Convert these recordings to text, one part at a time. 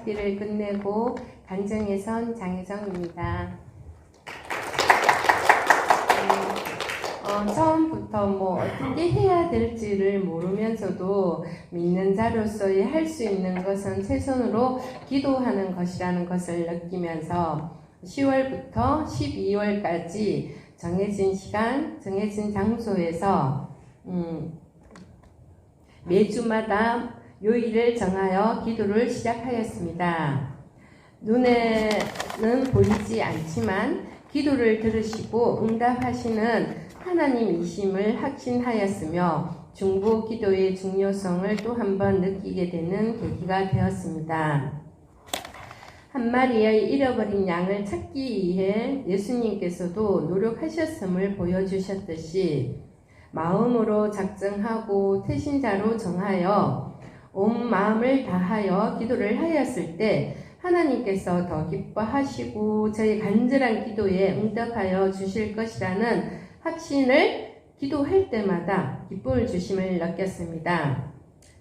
학기를 끝내고 간증에 선 장혜정입니다. 처음부터 어떻게 해야 될지를 모르면서도 믿는 자로서의 할 수 있는 것은 최선으로 기도하는 것이라는 것을 느끼면서 10월부터 12월까지 정해진 시간, 정해진 장소에서 매주마다 요일을 정하여 기도를 시작하였습니다. 눈에는 보이지 않지만 기도를 들으시고 응답하시는 하나님이심을 확신하였으며 중보 기도의 중요성을 또 한 번 느끼게 되는 계기가 되었습니다. 한 마리의 잃어버린 양을 찾기 위해 예수님께서도 노력하셨음을 보여주셨듯이 마음으로 작정하고 태신자로 정하여 온 마음을 다하여 기도를 하였을 때 하나님께서 더 기뻐하시고 저희 간절한 기도에 응답하여 주실 것이라는 확신을 기도할 때마다 기쁨을 주심을 느꼈습니다.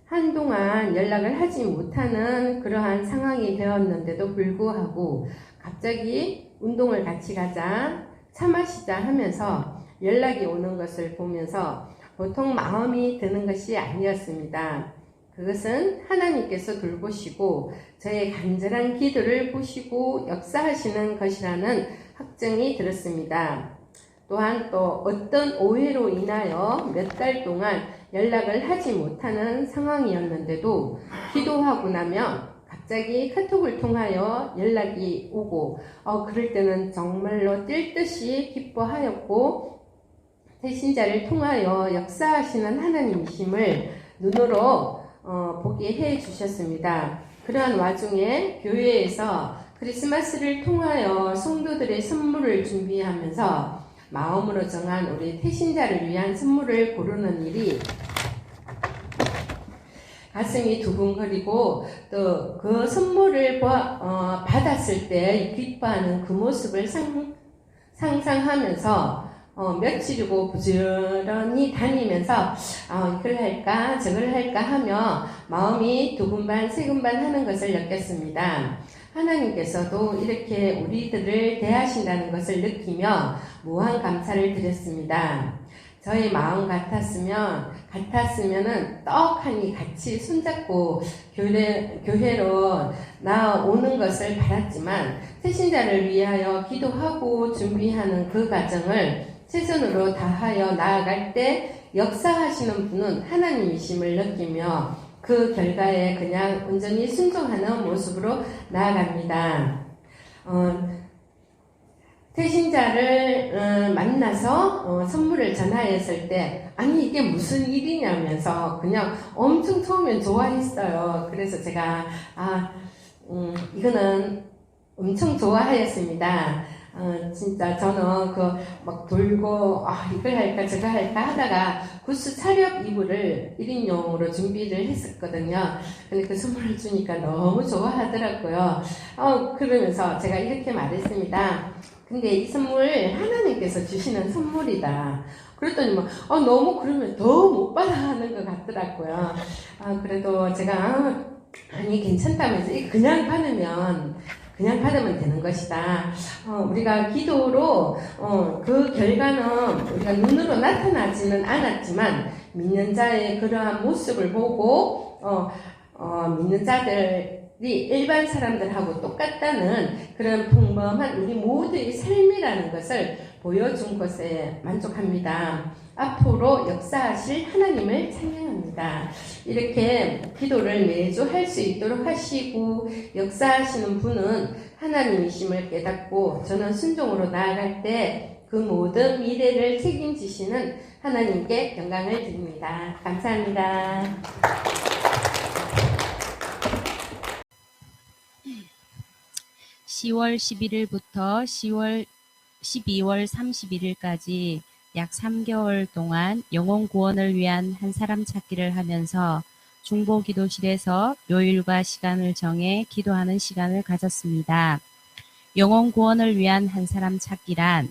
한동안 연락을 하지 못하는 그러한 상황이 되었는데도 불구하고 갑자기 운동을 같이 가자, 차 마시자 하면서 연락이 오는 것을 보면서 보통 마음이 드는 것이 아니었습니다. 그것은 하나님께서 돌보시고 저의 간절한 기도를 보시고 역사하시는 것이라는 확증이 들었습니다. 또한 또 어떤 오해로 인하여 몇 달 동안 연락을 하지 못하는 상황이었는데도 기도하고 나면 갑자기 카톡을 통하여 연락이 오고 그럴 때는 정말로 뛸 듯이 기뻐하였고 태신자를 통하여 역사하시는 하나님이심을 눈으로 보게 해 주셨습니다. 그러한 와중에 교회에서 크리스마스를 통하여 성도들의 선물을 준비하면서 마음으로 정한 우리 태신자를 위한 선물을 고르는 일이 가슴이 두근거리고 또 그 선물을 받았을 때 기뻐하는 그 모습을 상상하면서 며칠이고 부지런히 다니면서 이걸 할까 저걸 할까 하며 마음이 두근반 세근반 하는 것을 느꼈습니다. 하나님께서도 이렇게 우리들을 대하신다는 것을 느끼며 무한 감사를 드렸습니다. 저의 마음 같았으면은 떡하니 같이 손잡고 교회로 나오는 것을 바랐지만 태신자를 위하여 기도하고 준비하는 그 과정을 최선으로 다하여 나아갈 때 역사하시는 분은 하나님이심을 느끼며 그 결과에 그냥 온전히 순종하는 모습으로 나아갑니다. 태신자를 만나서 선물을 전하였을 때 아니 이게 무슨 일이냐면서 그냥 엄청 처음엔 좋아했어요. 그래서 제가 이거는 엄청 좋아하였습니다. 진짜 저는 막 돌고 이걸 할까 저걸 할까 하다가 구스 차렵 이불을 1인용으로 준비를 했었거든요. 근데 그 선물을 주니까 너무 좋아하더라고요. 그러면서 제가 이렇게 말했습니다. 근데 이 선물 하나님께서 주시는 선물이다. 그랬더니 너무 그러면 더 못 받아 하는 것 같더라고요. 그래도 제가 아니 괜찮다면서 그냥 받으면 되는 것이다. 우리가 기도로 그 결과는 우리가 눈으로 나타나지는 않았지만 믿는 자의 그러한 모습을 보고 믿는 자들이 일반 사람들하고 똑같다는 그런 평범한 우리 모두의 삶이라는 것을 보여준 것에 만족합니다. 앞으로 역사하실 하나님을 찬양합니다. 이렇게 기도를 매주 할 수 있도록 하시고 역사하시는 분은 하나님이심을 깨닫고 저는 순종으로 나아갈 때 그 모든 미래를 책임지시는 하나님께 영광을 드립니다. 감사합니다. 10월 11일부터 12월 31일까지 약 3개월 동안 영혼 구원을 위한 한 사람 찾기를 하면서 중보 기도실에서 요일과 시간을 정해 기도하는 시간을 가졌습니다. 영혼 구원을 위한 한 사람 찾기란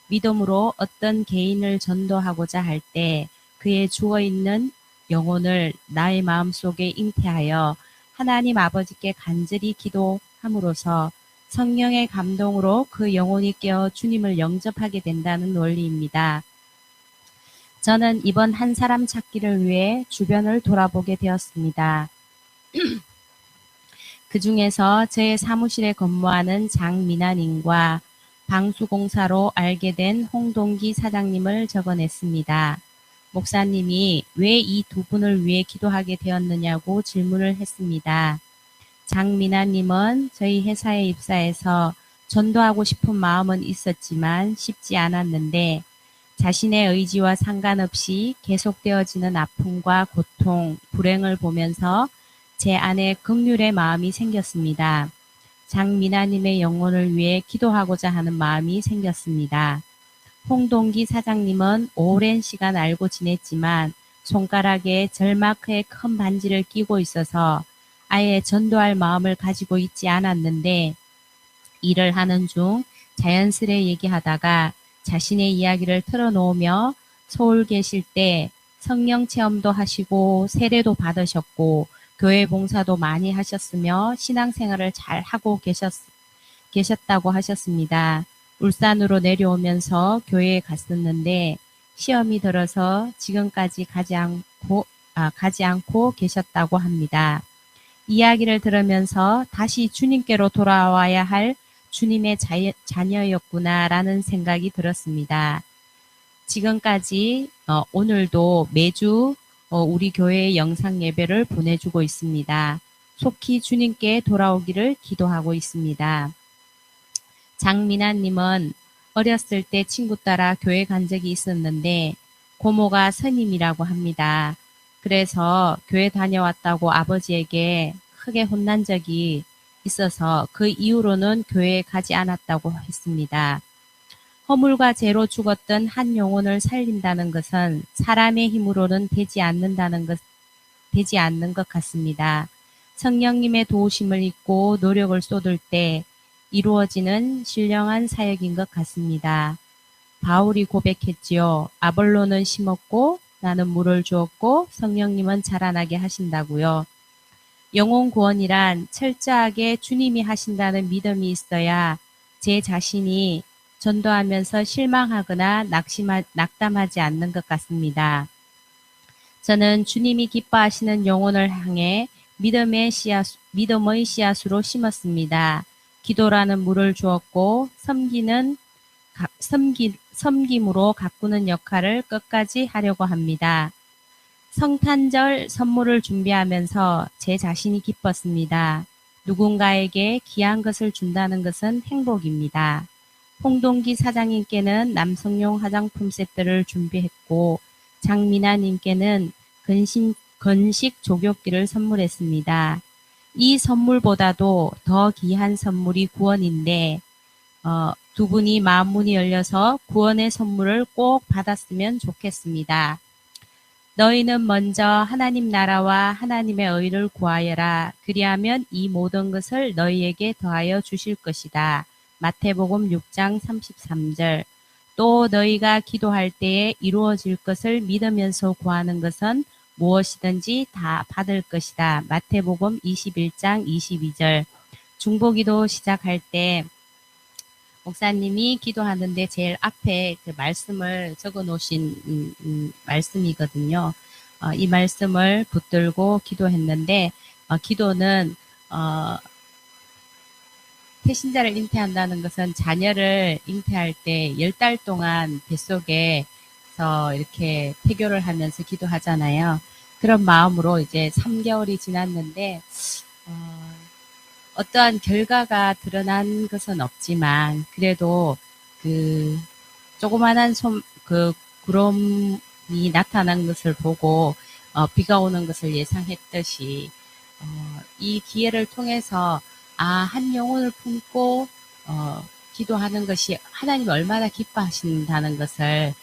믿음으로 어떤 개인을 전도하고자 할 때 그의 죽어있는 영혼을 나의 마음속에 잉태하여 하나님 아버지께 간절히 기도함으로써 성령의 감동으로 그 영혼이 깨어 주님을 영접하게 된다는 원리입니다. 저는 이번 한 사람 찾기를 위해 주변을 돌아보게 되었습니다. 그 중에서 제 사무실에 근무하는 장민아님과 방수공사로 알게 된 홍동기 사장님을 적어냈습니다. 목사님이 왜 이 두 분을 위해 기도하게 되었느냐고 질문을 했습니다. 장민아님은 저희 회사에 입사해서 전도하고 싶은 마음은 있었지만 쉽지 않았는데 자신의 의지와 상관없이 계속되어지는 아픔과 고통, 불행을 보면서 제 안에 긍휼의 마음이 생겼습니다. 장민아님의 영혼을 위해 기도하고자 하는 마음이 생겼습니다. 홍동기 사장님은 오랜 시간 알고 지냈지만 손가락에 절마크의 큰 반지를 끼고 있어서 아예 전도할 마음을 가지고 있지 않았는데 일을 하는 중 자연스레 얘기하다가 자신의 이야기를 털어놓으며 서울 계실 때 성령 체험도 하시고 세례도 받으셨고 교회 봉사도 많이 하셨으며 신앙생활을 잘 하고 계셨다고 하셨습니다. 울산으로 내려오면서 교회에 갔었는데 시험이 들어서 지금까지 가지 않고 계셨다고 합니다. 이야기를 들으면서 다시 주님께로 돌아와야 할 주님의 자녀였구나라는 생각이 들었습니다. 지금까지 오늘도 매주 우리 교회의 영상 예배를 보내주고 있습니다. 속히 주님께 돌아오기를 기도하고 있습니다. 장민아님은 어렸을 때 친구 따라 교회 간 적이 있었는데 고모가 스님이라고 합니다. 그래서 교회 다녀왔다고 아버지에게 크게 혼난 적이 있어서 그 이후로는 교회에 가지 않았다고 했습니다. 허물과 죄로 죽었던 한 영혼을 살린다는 것은 사람의 힘으로는 되지 않는 것 같습니다. 성령님의 도우심을 잊고 노력을 쏟을 때 이루어지는 신령한 사역인 것 같습니다. 바울이 고백했지요. 아볼로는 심었고 나는 물을 주었고 성령님은 자라나게 하신다고요. 영혼 구원이란 철저하게 주님이 하신다는 믿음이 있어야 제 자신이 전도하면서 실망하거나 낙담하지 않는 것 같습니다. 저는 주님이 기뻐하시는 영혼을 향해 믿음의 씨앗으로 심었습니다. 기도라는 물을 주었고 섬김으로 가꾸는 역할을 끝까지 하려고 합니다. 성탄절 선물을 준비하면서 제 자신이 기뻤습니다. 누군가에게 귀한 것을 준다는 것은 행복입니다. 홍동기 사장님께는 남성용 화장품 세트를 준비했고 장민아님께는 건식 조교기를 선물했습니다. 이 선물보다도 더 귀한 선물이 구원인데 두 분이 마음문이 열려서 구원의 선물을 꼭 받았으면 좋겠습니다. 너희는 먼저 하나님 나라와 하나님의 의를 구하여라. 그리하면 이 모든 것을 너희에게 더하여 주실 것이다. 마태복음 6장 33절. 또 너희가 기도할 때에 이루어질 것을 믿으면서 구하는 것은 무엇이든지 다 받을 것이다. 마태복음 21장 22절. 중보기도 시작할 때 목사님이 기도하는데 제일 앞에 그 말씀을 적어 놓으신 말씀이거든요. 이 말씀을 붙들고 기도했는데 기도는 태신자를 잉태한다는 것은 자녀를 잉태할 때 10달 동안 뱃속에서 이렇게 태교를 하면서 기도하잖아요. 그런 마음으로 이제 3개월이 지났는데 어떠한 결과가 드러난 것은 없지만 그래도 그 조그만한 구름이 나타난 것을 보고 비가 오는 것을 예상했듯이 이 기회를 통해서 한 영혼을 품고 기도하는 것이 하나님 얼마나 기뻐하신다는 것을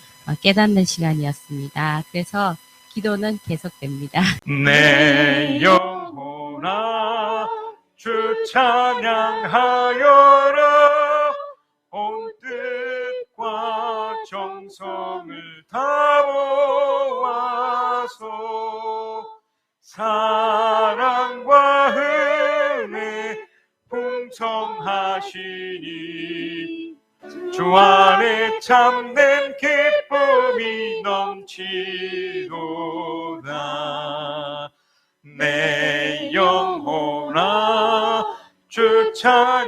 깨닫는 시간이었습니다. 그래서 기도는 계속됩니다. 내 영혼아 주 찬양하여라. 온 뜻과 정성을 다모아서 사랑과 하시니 주 안에 참된 기쁨이 넘치도다. 내 영혼아 주 찬양하여라.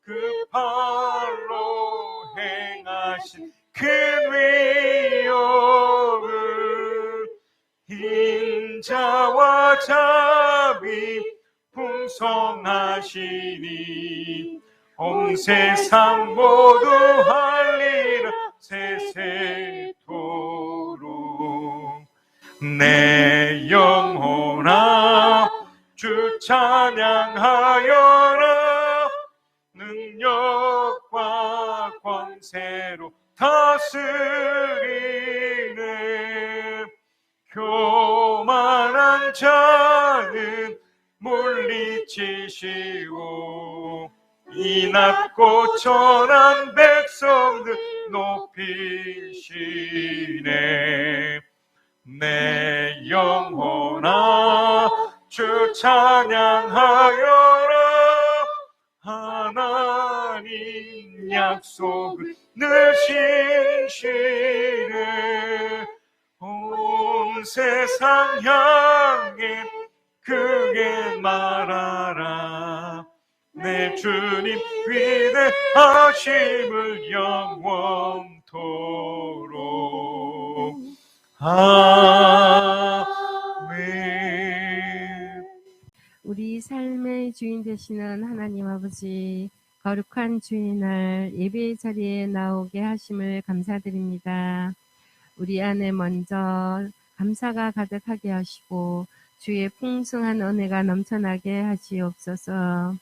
그 발로 행하신 그 위엄을 인자와 자비 풍성하시니 온 세상 모두 할리라 세세토록. 내 영혼아 주 찬양하여라. 능력과 권세로 다스리네. 교만한 자는 물리치시고 이 낮고 천한 백성들 높이시네. 내 영혼아 주 찬양하여라. 하나님 약속을 늘 신실해. 온 세상 향해 크게 말하라. 내 주님 위대하심을 영원토록. 아멘. 우리 삶의 주인 되시는 하나님 아버지, 거룩한 주의 날 예배의 자리에 나오게 하심을 감사드립니다. 우리 안에 먼저 감사가 가득하게 하시고 주의 풍성한 은혜가 넘쳐나게 하시옵소서.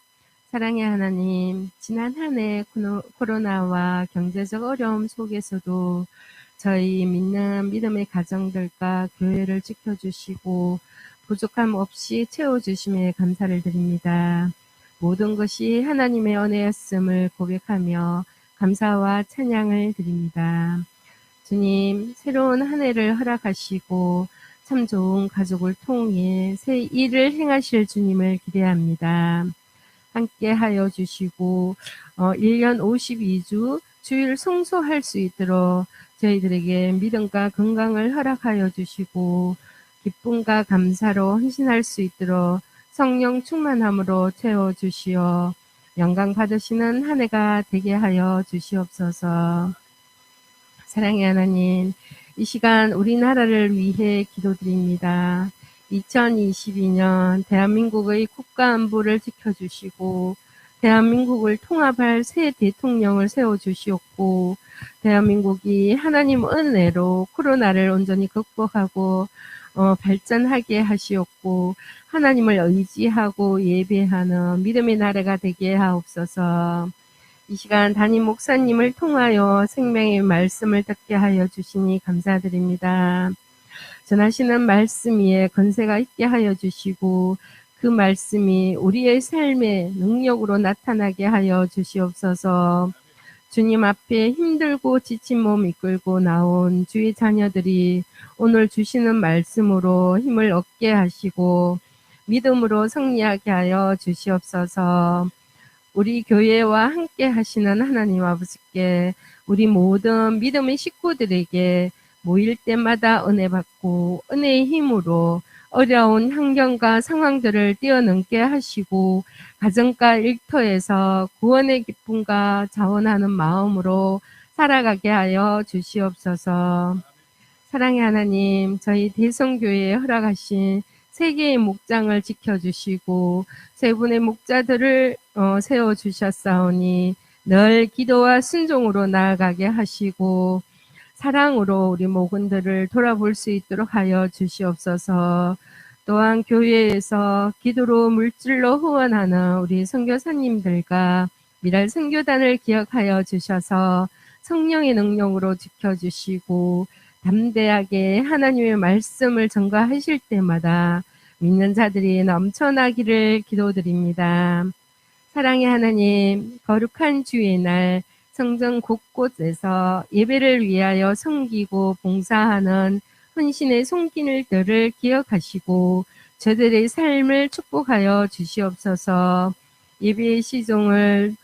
사랑의 하나님, 지난 한 해 코로나와 경제적 어려움 속에서도 저희 믿는 믿음의 가정들과 교회를 지켜주시고 부족함 없이 채워주심에 감사를 드립니다. 모든 것이 하나님의 은혜였음을 고백하며 감사와 찬양을 드립니다. 주님, 새로운 한 해를 허락하시고 참 좋은 가족을 통해 새 일을 행하실 주님을 기대합니다. 함께 하여 주시고 1년 52주 주일 성소할 수 있도록 저희들에게 믿음과 건강을 허락하여 주시고 기쁨과 감사로 헌신할 수 있도록 성령 충만함으로 채워주시어 영광 받으시는 한 해가 되게 하여 주시옵소서. 사랑의 하나님, 이 시간 우리나라를 위해 기도드립니다. 2022년 대한민국의 국가 안보를 지켜주시고 대한민국을 통합할 새 대통령을 세워주시옵고 대한민국이 하나님 은혜로 코로나를 온전히 극복하고 발전하게 하시옵고 하나님을 의지하고 예배하는 믿음의 나라가 되게 하옵소서. 이 시간 담임 목사님을 통하여 생명의 말씀을 듣게 하여 주시니 감사드립니다. 전하시는 말씀 위에 건세가 있게 하여 주시고 그 말씀이 우리의 삶의 능력으로 나타나게 하여 주시옵소서. 주님 앞에 힘들고 지친 몸 이끌고 나온 주의 자녀들이 오늘 주시는 말씀으로 힘을 얻게 하시고 믿음으로 승리하게 하여 주시옵소서. 우리 교회와 함께 하시는 하나님 아버지께 우리 모든 믿음의 식구들에게 모일 때마다 은혜 받고 은혜의 힘으로 어려운 환경과 상황들을 뛰어넘게 하시고 가정과 일터에서 구원의 기쁨과 자원하는 마음으로 살아가게 하여 주시옵소서. 사랑의 하나님, 저희 대성교회에 허락하신 세 개의 목장을 지켜주시고 세 분의 목자들을 세워주셨사오니 늘 기도와 순종으로 나아가게 하시고 사랑으로 우리 목원들을 돌아볼 수 있도록 하여 주시옵소서. 또한 교회에서 기도로 물질로 후원하는 우리 선교사님들과 미랄 선교단을 기억하여 주셔서 성령의 능력으로 지켜주시고 담대하게 하나님의 말씀을 전가하실 때마다 믿는 자들이 넘쳐나기를 기도드립니다. 사랑의 하나님, 거룩한 주의 날 성전 곳곳에서 예배를 위하여 섬기고 봉사하는 헌신의 손길들을 기억하시고 저들의 삶을 축복하여 주시옵소서. 예배의 시종을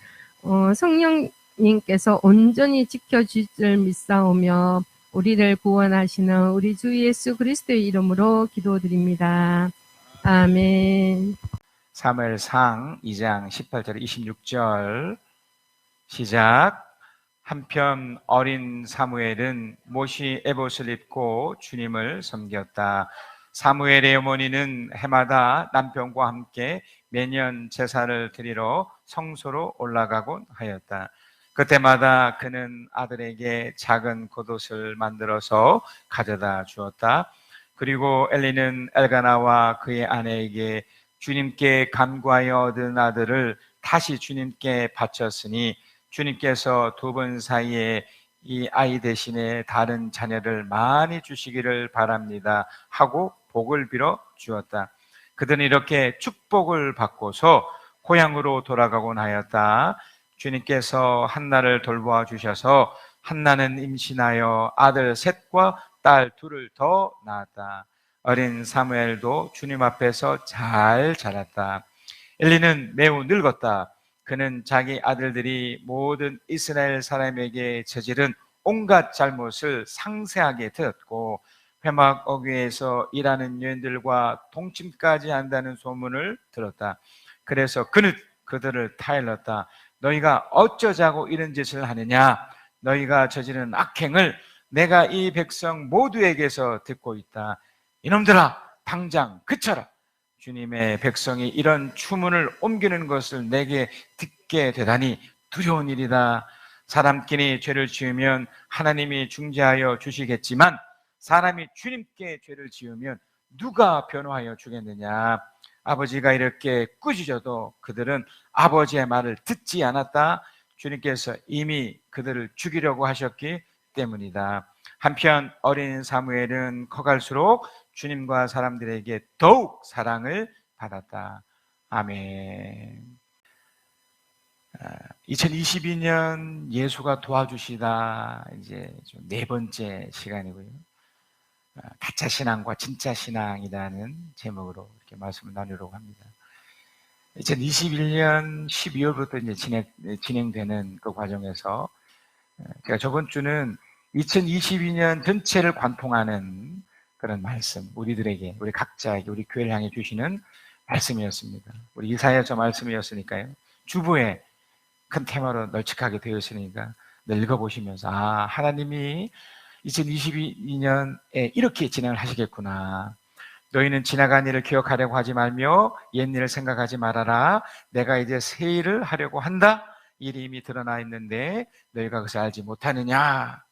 성령님께서 온전히 지켜줄 줄 믿사오며 우리를 구원하시는 우리 주 예수 그리스도의 이름으로 기도드립니다. 아멘. 사무엘상 2장 18절 26절 시작. 한편 어린 사무엘은 못이 에봇을 입고 주님을 섬겼다. 사무엘의 어머니는 해마다 남편과 함께 매년 제사를 드리러 성소로 올라가곤 하였다. 그때마다 그는 아들에게 작은 겉옷을 만들어서 가져다 주었다. 그리고 엘리는 엘가나와 그의 아내에게 주님께 간구하여 얻은 아들을 다시 주님께 바쳤으니 주님께서 두 분 사이에 이 아이 대신에 다른 자녀를 많이 주시기를 바랍니다 하고 복을 빌어 주었다. 그들은 이렇게 축복을 받고서 고향으로 돌아가곤 하였다. 주님께서 한나를 돌보아 주셔서 한나는 임신하여 아들 셋과 딸 둘을 더 낳았다. 어린 사무엘도 주님 앞에서 잘 자랐다. 엘리는 매우 늙었다. 그는 자기 아들들이 모든 이스라엘 사람에게 저지른 온갖 잘못을 상세하게 들었고 회막 어귀에서 일하는 여인들과 동침까지 한다는 소문을 들었다. 그래서 그는 그들을 타일렀다. 너희가 어쩌자고 이런 짓을 하느냐? 너희가 저지른 악행을 내가 이 백성 모두에게서 듣고 있다. 이놈들아, 당장 그쳐라. 주님의 백성이 이런 추문을 옮기는 것을 내게 듣게 되다니 두려운 일이다. 사람끼리 죄를 지으면 하나님이 중재하여 주시겠지만 사람이 주님께 죄를 지으면 누가 변호하여 주겠느냐. 아버지가 이렇게 꾸짖어도 그들은 아버지의 말을 듣지 않았다. 주님께서 이미 그들을 죽이려고 하셨기 때문이다. 한편 어린 사무엘은 커갈수록 주님과 사람들에게 더욱 사랑을 받았다. 아멘. 2022년 예수가 도와주시다 이제 좀 네 번째 시간이고요. 가짜 신앙과 진짜 신앙이라는 제목으로 이렇게 말씀을 나누려고 합니다. 2021년 12월부터 이제 진행되는 그 과정에서 그러니까 저번 주는 2022년 전체를 관통하는 그런 말씀, 우리들에게, 우리 각자에게, 우리 교회를 향해 주시는 말씀이었습니다. 우리 이사야서 말씀이었으니까요. 주보에 큰 테마로 널찍하게 되어 있으니까 읽어보시면서 하나님이 2022년에 이렇게 진행을 하시겠구나. 너희는 지나간 일을 기억하려고 하지 말며 옛 일을 생각하지 말아라. 내가 이제 새 일을 하려고 한다. 일이 이미 드러나 있는데 너희가 그것을 알지 못하느냐.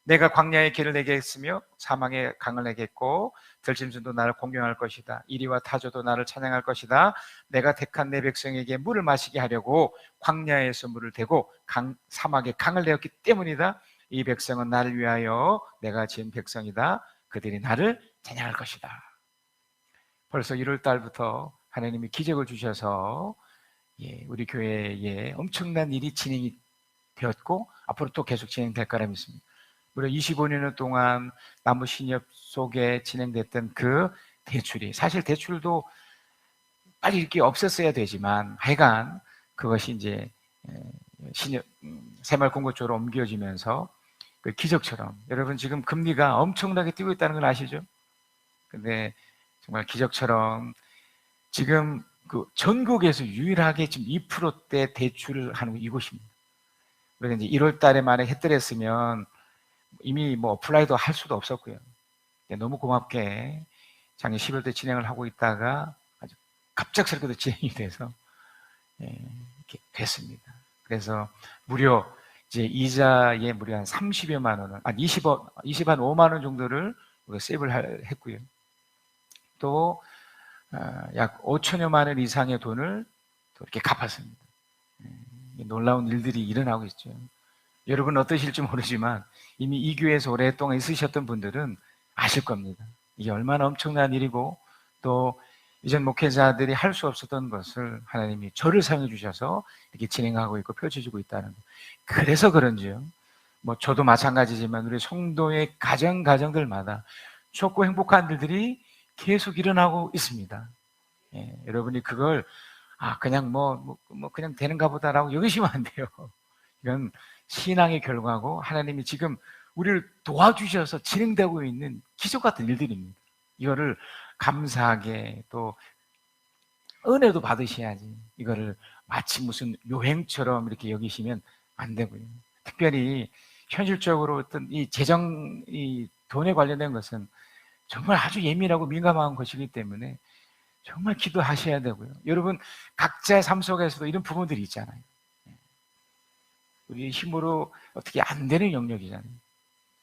내가 광야의 길을 내게 했으며 사망의 강을 내게 했고 들짐승도 나를 공경할 것이다. 이리와 타조도 나를 찬양할 것이다. 내가 택한 내 백성에게 물을 마시게 하려고 광야에서 물을 대고 사막의 강을 내었기 때문이다. 이 백성은 나를 위하여 내가 지은 백성이다. 그들이 나를 찬양할 것이다. 벌써 1월 달부터 하나님이 기적을 주셔서 우리 교회에 엄청난 일이 진행이 되었고 앞으로 또 계속 진행될 거라 믿습니다. 무려 25년 동안 나무 신협 속에 진행됐던 그 대출이, 사실 대출도 빨리 이렇게 없었어야 되지만 하여간 그것이 이제 신협 새마을금고 쪽으로 옮겨지면서 그 기적처럼, 여러분 지금 금리가 엄청나게 뛰고 있다는 걸 아시죠? 근데 정말 기적처럼 지금 그 전국에서 유일하게 지금 2%대 대출을 하는 이곳입니다. 그래서 이제 1월 달에 만에 했더랬으면 이미 뭐 어플라이도 할 수도 없었고요. 너무 고맙게 작년 10월 때 진행을 하고 있다가 아주 갑작스럽게도 진행이 돼서 이렇게 됐습니다. 그래서 무려 이제 이자에 무려 한 30여만 원을, 25만 원 정도를 우리가 세이브를 했고요. 또 약 5천여만 원 이상의 돈을 또 이렇게 갚았습니다. 놀라운 일들이 일어나고 있죠. 여러분 어떠실지 모르지만 이미 이 교회에서 오랫동안 있으셨던 분들은 아실 겁니다. 이게 얼마나 엄청난 일이고 또 이전 목회자들이 할 수 없었던 것을 하나님이 저를 사용해 주셔서 이렇게 진행하고 있고 펼쳐지고 있다는 것. 그래서 그런지요. 뭐 저도 마찬가지지만 우리 성도의 가정들마다 좋고 행복한 일들이 계속 일어나고 있습니다. 여러분이 그걸 그냥 그냥 되는가 보다라고 여기시면 안 돼요. 이건 신앙의 결과고 하나님이 지금 우리를 도와주셔서 진행되고 있는 기적 같은 일들입니다. 이거를 감사하게 또 은혜도 받으셔야지 이거를 마치 무슨 요행처럼 이렇게 여기시면 안 되고요. 특별히 현실적으로 어떤 이 재정, 이 돈에 관련된 것은 정말 아주 예민하고 민감한 것이기 때문에 정말 기도하셔야 되고요. 여러분 각자의 삶 속에서도 이런 부분들이 있잖아요. 우리 힘으로 어떻게 안 되는 영역이잖아요.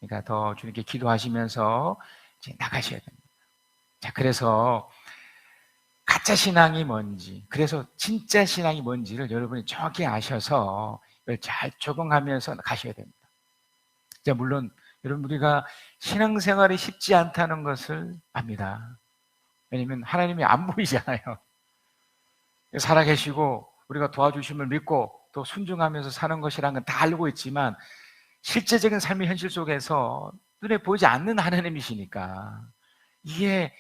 그러니까 더 주님께 기도하시면서 이제 나가셔야 됩니다. 자, 그래서 가짜 신앙이 뭔지, 그래서 진짜 신앙이 뭔지를 여러분이 정확히 아셔서 이걸 잘 적응하면서 가셔야 됩니다. 자, 물론 여러분 우리가 신앙생활이 쉽지 않다는 것을 압니다. 왜냐하면 하나님이 안 보이잖아요. 살아계시고 우리가 도와주심을 믿고 또 순종하면서 사는 것이라는 건 다 알고 있지만 실제적인 삶의 현실 속에서 눈에 보이지 않는 하나님이시니까 이게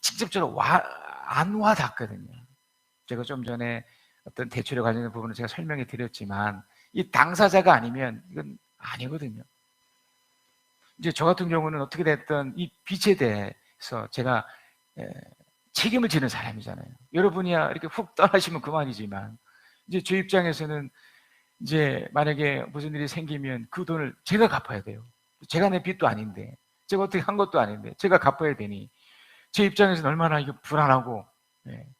직접적으로 안 와닿거든요. 제가 좀 전에 어떤 대출에 관련된 부분을 제가 설명해 드렸지만 이 당사자가 아니면 이건 아니거든요. 이제 저 같은 경우는 어떻게 됐든 이 빚에 대해서 제가 책임을 지는 사람이잖아요. 여러분이야 이렇게 훅 떠나시면 그만이지만 이제 제 입장에서는 이제 만약에 무슨 일이 생기면 그 돈을 제가 갚아야 돼요. 제가 내 빚도 아닌데 제가 어떻게 한 것도 아닌데 제가 갚아야 되니 제 입장에서는 얼마나 이거 불안하고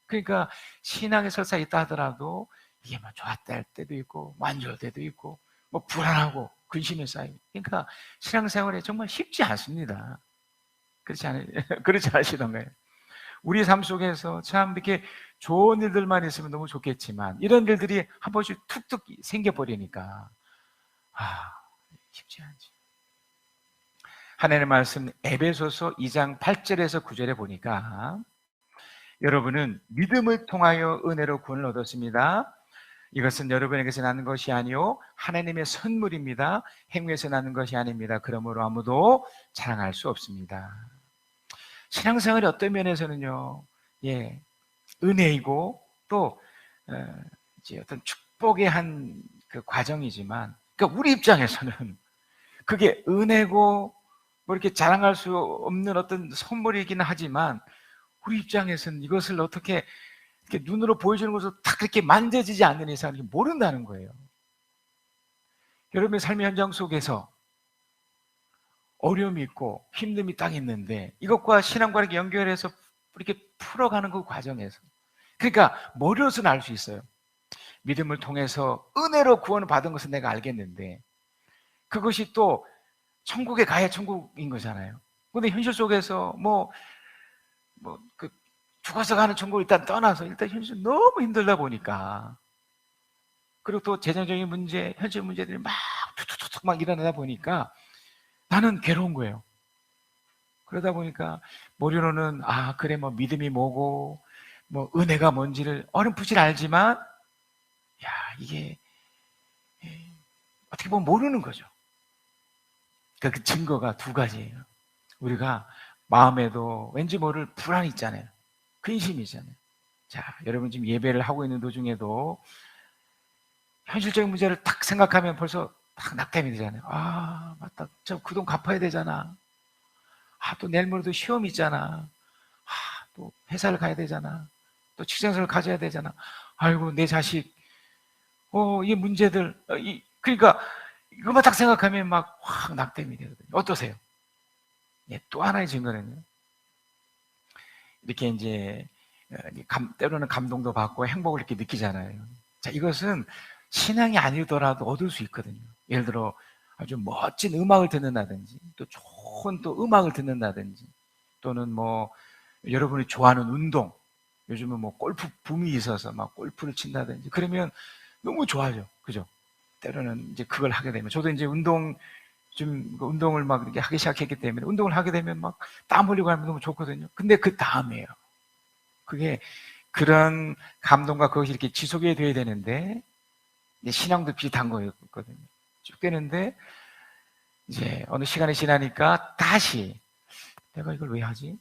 그러니까 신앙에 설사 있다 하더라도 이게 좋았다 할 때도 있고 안 좋을 때도 있고 불안하고 근심이 쌓이고 그러니까 신앙생활이 정말 쉽지 않습니다. 그렇지 않으시던가요? 우리 삶 속에서 참 이렇게 좋은 일들만 있으면 너무 좋겠지만 이런 일들이 한 번씩 툭툭 생겨버리니까 쉽지 않지. 하나님의 말씀 에베소서 2장 8절에서 9절에 보니까 여러분은 믿음을 통하여 은혜로 구원을 얻었습니다. 이것은 여러분에게서 나는 것이 아니요 하나님의 선물입니다. 행위에서 나는 것이 아닙니다. 그러므로 아무도 자랑할 수 없습니다. 신앙생활이 어떤 면에서는요, 은혜이고 또 이제 어떤 축복의 한 그 과정이지만, 그러니까 우리 입장에서는 그게 은혜고 이렇게 자랑할 수 없는 어떤 선물이기는 하지만 우리 입장에서는 이것을 어떻게 이렇게 눈으로 보여주는 것으로 딱 이렇게 만져지지 않는 이상 모른다는 거예요. 여러분의 삶의 현장 속에서 어려움이 있고 힘듦이 딱 있는데 이것과 신앙과 이렇게 연결해서 이렇게 풀어가는 그 과정에서 그러니까 머리로서는 알 수 있어요. 믿음을 통해서 은혜로 구원을 받은 것은 내가 알겠는데 그것이 또 천국에 가야 천국인 거잖아요. 근데 현실 속에서 죽어서 가는 천국을 일단 떠나서 일단 현실 너무 힘들다 보니까 그리고 또 재정적인 문제, 현실 문제들이 막 툭툭툭 막 일어나다 보니까 나는 괴로운 거예요. 그러다 보니까 머리로는 그래 믿음이 뭐고 은혜가 뭔지를 어렴풋이 알지만 이게 어떻게 보면 모르는 거죠. 그러니까 그 증거가 두 가지예요. 우리가 마음에도 왠지 모를 불안이 있잖아요. 근심이 있잖아요. 자, 여러분 지금 예배를 하고 있는 도중에도 현실적인 문제를 딱 생각하면 벌써 딱 낙담이 되잖아요. 맞다. 저 그 돈 갚아야 되잖아. 또 내일 모레도 시험이 있잖아. 또 회사를 가야 되잖아. 또 직장생활을 가져야 되잖아. 아이고, 내 자식. 이 문제들. 그러니까 이것만 딱 생각하면 막 확 낙담이 되거든요. 어떠세요? 또 하나의 증거는요. 이렇게 이제 때로는 감동도 받고 행복을 이렇게 느끼잖아요. 자, 이것은 신앙이 아니더라도 얻을 수 있거든요. 예를 들어 아주 멋진 음악을 듣는다든지 또 좋은 또 음악을 듣는다든지 또는 여러분이 좋아하는 운동 요즘은 골프 붐이 있어서 막 골프를 친다든지 그러면 너무 좋아하죠. 그죠? 때로는 이제 그걸 하게 되면 저도 이제 운동을 막 이렇게 하기 시작했기 때문에 운동을 하게 되면 막 땀 흘리고 하면 너무 좋거든요. 근데 그 다음에요. 그게 그런 감동과 그것이 이렇게 지속이 돼야 되는데 이제 신앙도 비슷한 거였거든요. 쭉 되는데 이제 어느 시간이 지나니까 다시 내가 이걸 왜 하지?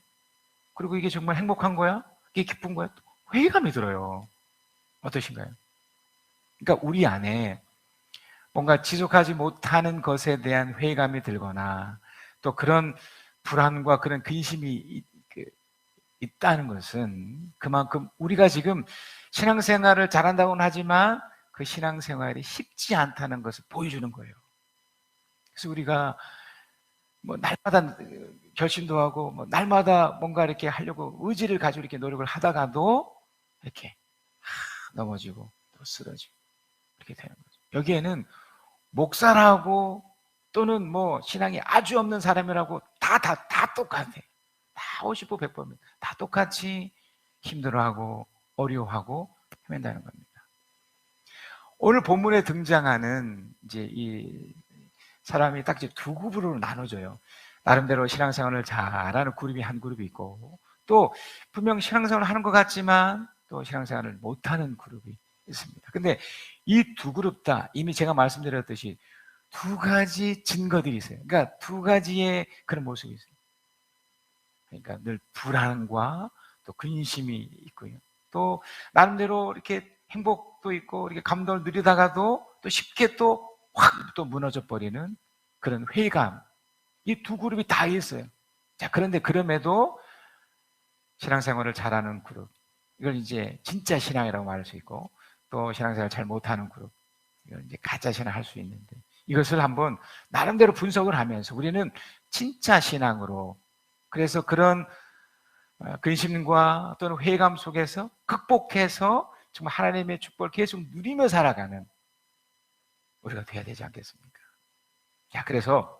그리고 이게 정말 행복한 거야? 이게 기쁜 거야? 회의감이 들어요. 어떠신가요? 그러니까 우리 안에 뭔가 지속하지 못하는 것에 대한 회의감이 들거나 또 그런 불안과 그런 근심이 있다는 것은 그만큼 우리가 지금 신앙생활을 잘한다고는 하지만 그 신앙생활이 쉽지 않다는 것을 보여주는 거예요. 그래서 우리가 뭐 날마다 결심도 하고 뭐 날마다 뭔가 이렇게 하려고 의지를 가지고 이렇게 노력을 하다가도 이렇게 넘어지고 또 쓰러지고 이렇게 되는 거죠. 여기에는 목사라고 또는 뭐 신앙이 아주 없는 사람이라고 다 똑같아. 다 50보 100보면 다 똑같이 힘들어하고 어려워하고 헤맨다는 겁니다. 오늘 본문에 등장하는 이제 이 사람이 딱 이제 두 그룹으로 나눠져요. 나름대로 신앙생활을 잘하는 그룹이 한 그룹이 있고 또 분명 신앙생활을 하는 것 같지만 또 신앙생활을 못하는 그룹이 있습니다. 근데 이 두 그룹 다 이미 제가 말씀드렸듯이 두 가지 증거들이 있어요. 그러니까 두 가지의 그런 모습이 있어요. 그러니까 늘 불안과 또 근심이 있고요. 또 나름대로 이렇게 행복도 있고 이렇게 감동을 누리다가도 또 쉽게 또 확 또 무너져 버리는 그런 회의감. 이 두 그룹이 다 있어요. 자, 그런데 그럼에도 신앙생활을 잘하는 그룹, 이걸 이제 진짜 신앙이라고 말할 수 있고 또 신앙생활을 잘 못하는 그룹, 이걸 이제 가짜 신앙 할 수 있는데 이것을 한번 나름대로 분석을 하면서 우리는 진짜 신앙으로 그래서 그런 근심과 또는 회의감 속에서 극복해서 정말 하나님의 축복을 계속 누리며 살아가는 우리가 돼야 되지 않겠습니까? 자, 그래서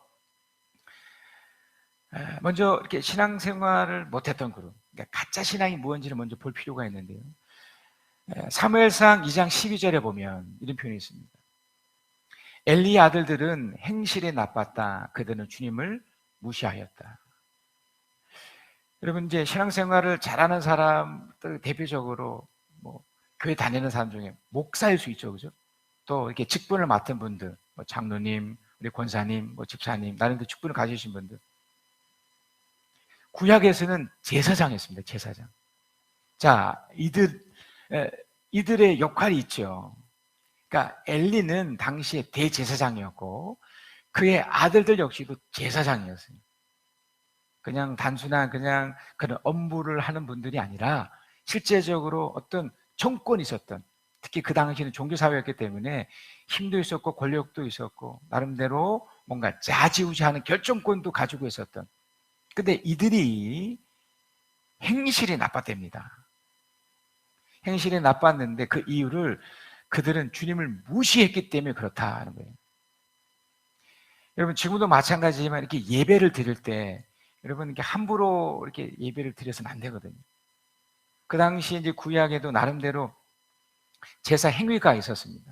먼저 이렇게 신앙생활을 못했던 그룹, 그러니까 가짜 신앙이 무엇인지를 먼저 볼 필요가 있는데요. 사무엘상 2장 12절에 보면 이런 표현이 있습니다. 엘리의 아들들은 행실이 나빴다. 그들은 주님을 무시하였다. 여러분, 이제 신앙생활을 잘하는 사람들 대표적으로 뭐 교회 다니는 사람 중에 목사일 수 있죠, 그죠? 또 이렇게 직분을 맡은 분들, 뭐 장로님, 우리 권사님, 뭐 집사님, 나름대로 직분을 가지신 분들. 구약에서는 제사장이었습니다, 제사장. 자, 이들의 역할이 있죠. 그러니까 엘리는 당시에 대제사장이었고 그의 아들들 역시도 제사장이었어요. 그냥 단순한 그냥 그런 업무를 하는 분들이 아니라 실제적으로 어떤 정권이 있었던, 특히 그 당시에는 종교사회였기 때문에 힘도 있었고 권력도 있었고 나름대로 뭔가 좌지우지하는 결정권도 가지고 있었던, 근데 이들이 행실이 나빴답니다. 행실이 나빴는데 그 이유를 그들은 주님을 무시했기 때문에 그렇다는 거예요. 여러분, 지금도 마찬가지지만 이렇게 예배를 드릴 때 여러분 이렇게 함부로 이렇게 예배를 드려서는 안 되거든요. 그 당시 이제 구약에도 나름대로 제사 행위가 있었습니다.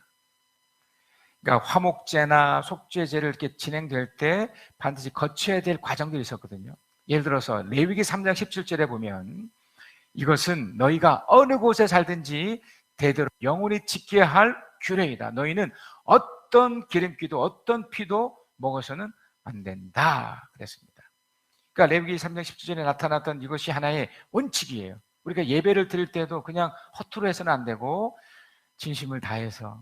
그러니까 화목제나 속죄제를 이렇게 진행될 때 반드시 거쳐야 될 과정들이 있었거든요. 예를 들어서 레위기 3장 17절에 보면 이것은 너희가 어느 곳에 살든지 대대로 영원히 지켜야 할 규례이다. 너희는 어떤 기름기도 어떤 피도 먹어서는 안 된다 그랬습니다. 그러니까 레위기 3장 17절에 나타났던 이것이 하나의 원칙이에요. 우리가 예배를 드릴 때도 그냥 허투루 해서는 안 되고 진심을 다해서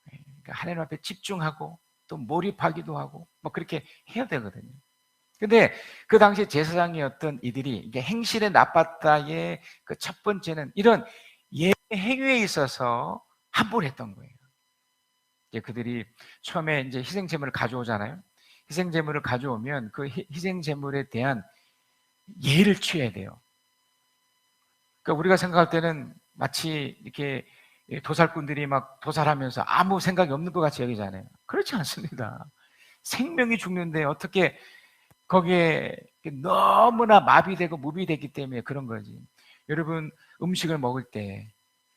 그러니까 하나님 앞에 집중하고 또 몰입하기도 하고 뭐 그렇게 해야 되거든요. 근데 그 당시에 제사장이었던 이들이 이게 행실에 나빴다의 그 첫 번째는 이런 예배 행위에 있어서 함부로 했던 거예요. 이제 그들이 처음에 이제 희생제물을 가져오잖아요. 희생제물을 가져오면 그 희생제물에 대한 예를 취해야 돼요. 그러니까 우리가 생각할 때는 마치 이렇게 도살꾼들이 막 도살하면서 아무 생각이 없는 것 같이 여기잖아요. 그렇지 않습니다. 생명이 죽는데 어떻게 거기에 너무나 마비되고 무비되기 때문에 그런 거지. 여러분, 음식을 먹을 때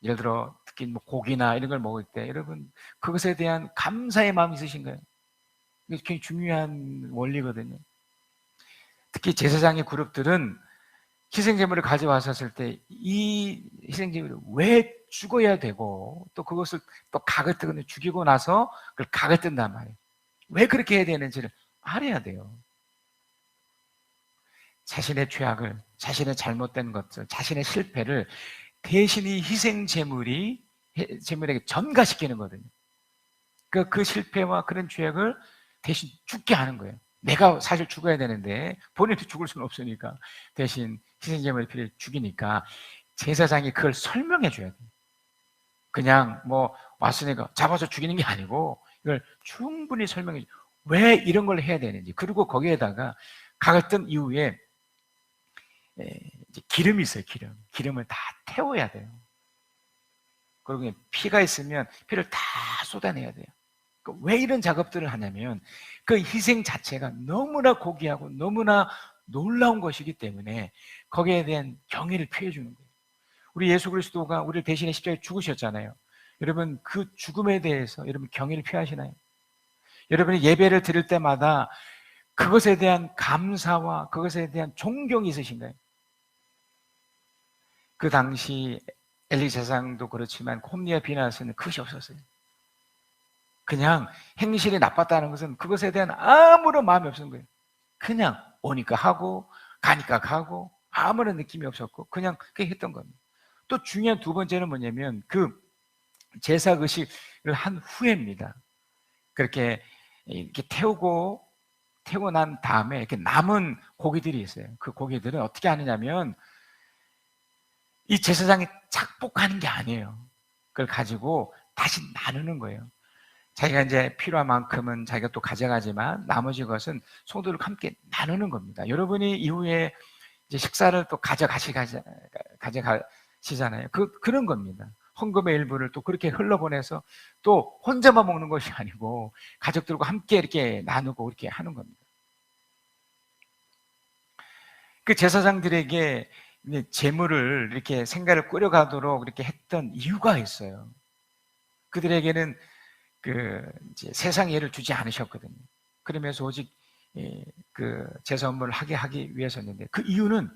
예를 들어 특히 뭐 고기나 이런 걸 먹을 때 여러분 그것에 대한 감사의 마음이 있으신가요? 이게 굉장히 중요한 원리거든요. 특히 제사장의 그룹들은 희생제물을 가져왔었을 때 이 희생제물이 왜 죽어야 되고 또 그것을 또 각을 뜨거나 죽이고 나서 그걸 각을 뜬단 말이에요. 왜 그렇게 해야 되는지를 알아야 돼요. 자신의 죄악을, 자신의 잘못된 것들, 자신의 실패를 대신 이 희생 제물에게 전가시키는 거거든요. 그 실패와 그런 죄악을 대신 죽게 하는 거예요. 내가 사실 죽어야 되는데 본인도 죽을 수는 없으니까 대신 희생 제물의 피를 죽이니까 제사장이 그걸 설명해 줘야 돼요. 그냥 뭐 왔으니까 잡아서 죽이는 게 아니고 이걸 충분히 설명해 줘. 왜 이런 걸 해야 되는지. 그리고 거기에다가 각을 뜬 이후에 이제 기름이 있어요. 기름을 다 태워야 돼요. 그리고 피가 있으면 피를 다 쏟아내야 돼요. 왜 이런 작업들을 하냐면 그 희생 자체가 너무나 고귀하고 너무나 놀라운 것이기 때문에 거기에 대한 경의를 표해주는 거예요. 우리 예수 그리스도가 우리를 대신해 십자가에 죽으셨잖아요. 여러분 그 죽음에 대해서 여러분 경의를 표하시나요? 여러분이 예배를 드릴 때마다 그것에 대한 감사와 그것에 대한 존경이 있으신가요? 그 당시 엘리 제사장도 그렇지만 홈리와 비나스는 그것이 없었어요. 그냥 행실이 나빴다는 것은 그것에 대한 아무런 마음이 없었던 거예요. 그냥 오니까 하고 가니까 가고 아무런 느낌이 없었고 그냥 그렇게 했던 겁니다. 또 중요한 두 번째는 뭐냐면 그 제사 의식을 한 후에입니다. 그렇게 이렇게 태우고 난 다음에 이렇게 남은 고기들이 있어요. 그 고기들은 어떻게 하느냐면 이 제사장이 착복하는 게 아니에요. 그걸 가지고 다시 나누는 거예요. 자기가 이제 필요한 만큼은 자기가 또 가져가지만 나머지 것은 성도들과 함께 나누는 겁니다. 여러분이 이후에 이제 식사를 또 가져가시잖아요. 그런 겁니다. 헌금의 일부를 또 그렇게 흘러보내서 또 혼자만 먹는 것이 아니고 가족들과 함께 이렇게 나누고 이렇게 하는 겁니다. 그 제사장들에게 재물을 이렇게 생가를 꾸려가도록 이렇게 했던 이유가 있어요. 그들에게는 이제 세상 예를 주지 않으셨거든요. 그러면서 오직 그 제사 업무를 하기 위해서였는데 그 이유는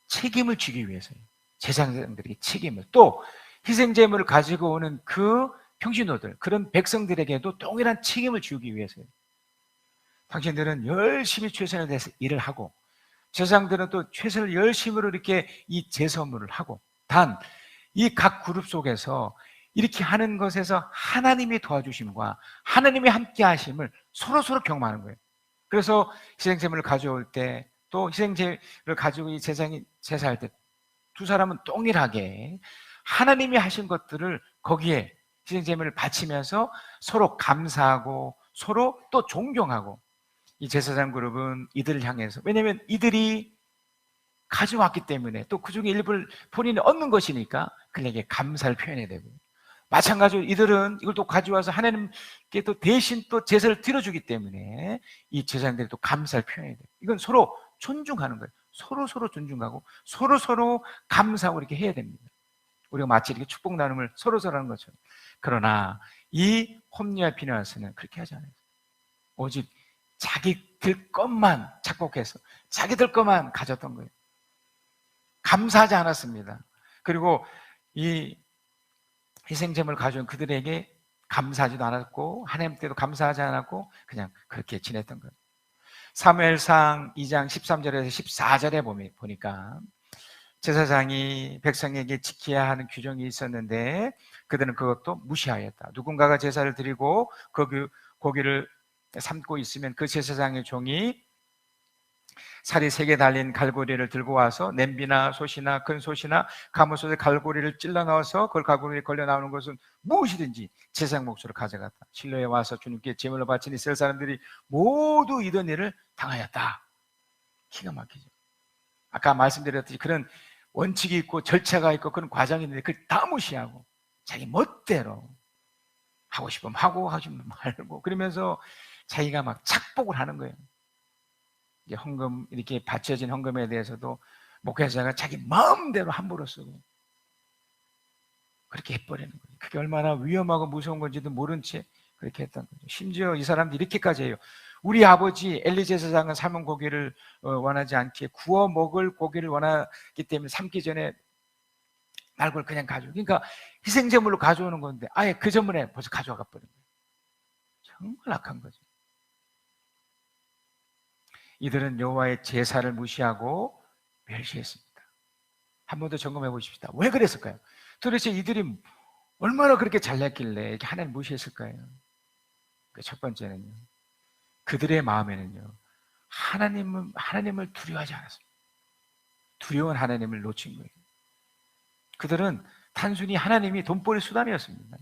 책임을 지기 위해서예요. 제사장들에게 책임을, 또 희생 제물을 가지고 오는 그 평신도들, 그런 백성들에게도 동일한 책임을 지우기 위해서예요. 당신들은 열심히 최선을 다해서 일을 하고 제사장들은 또 최선을 열심으로 이렇게 이 제사 업무를 하고, 단 이 각 그룹 속에서 이렇게 하는 것에서 하나님의 도와주심과 하나님의 함께 하심을 서로 경험하는 거예요. 그래서 희생제물을 가져올 때, 또 희생제물을 가지고 이 제사장이 제사할 때 두 사람은 동일하게 하나님이 하신 것들을 거기에 희생제물을 바치면서 서로 감사하고 서로 또 존경하고, 이 제사장 그룹은 이들을 향해서, 왜냐하면 이들이 가져왔기 때문에 또 그중에 일부를 본인이 얻는 것이니까 그에게 감사를 표현해야 되고, 마찬가지로 이들은 이걸 또 가져와서 하나님께 또 대신 또 제사를 드려주기 때문에 이 제사장들이 또 감사를 표현해야 돼요. 이건 서로 존중하는 거예요. 서로 존중하고 서로 감사하고 이렇게 해야 됩니다. 우리가 마치 이렇게 축복 나눔을 서로 하는 것처럼. 그러나 이 홈리와 비나스는 그렇게 하지 않아요. 오직 자기들 것만 착복해서 자기들 것만 가졌던 거예요. 감사하지 않았습니다. 그리고 이 희생제물을 가져온 그들에게 감사하지도 않았고 하나님께도 감사하지 않았고 그냥 그렇게 지냈던 거예요. 사무엘상 2장 13절에서 14절에 보니까 제사장이 백성에게 지켜야 하는 규정이 있었는데 그들은 그것도 무시하였다. 누군가가 제사를 드리고 그 고기를 삶고 있으면 그 제사장의 종이 살이 3개 달린 갈고리를 들고 와서 냄비나 솥이나 큰 솥이나 가무솥에 갈고리를 찔러 넣어서 그 갈고리에 걸려 나오는 것은 무엇이든지 제사장 몫으로 가져갔다. 실로에 와서 주님께 제물로 바친 이스라엘 사람들이 모두 이런 일을 당하였다. 기가 막히죠. 아까 말씀드렸듯이 그런 원칙이 있고 절차가 있고 그런 과정이 있는데 그걸 다 무시하고 자기 멋대로 하고 싶으면 하고 하시면 말고 그러면서 자기가 막 착복을 하는 거예요. 이제 헌금, 이렇게 바쳐진 헌금에 대해서도 목회자가 자기 마음대로 함부로 쓰고 그렇게 해버리는 거예요. 그게 얼마나 위험하고 무서운 건지도 모른 채 그렇게 했던 거죠. 심지어 이 사람들이 이렇게까지 해요. 우리 아버지 엘리 제사장은 삶은 고기를 원하지 않기에 구워 먹을 고기를 원하기 때문에 삶기 전에 날 걸 그냥 가져오. 그러니까 희생제물로 가져오는 건데 아예 그 전에 벌써 가져가 버린 거예요. 정말 악한 거죠. 이들은 여호와의 제사를 무시하고 멸시했습니다. 한 번 더 점검해 보십시다. 왜 그랬을까요? 도대체 이들이 얼마나 그렇게 잘났길래 이렇게 하나님 무시했을까요? 첫 번째는요, 그들의 마음에는요, 하나님을 두려워하지 않았습니다. 두려운 하나님을 놓친 거예요. 그들은 단순히 하나님이 돈벌이 수단이었습니다.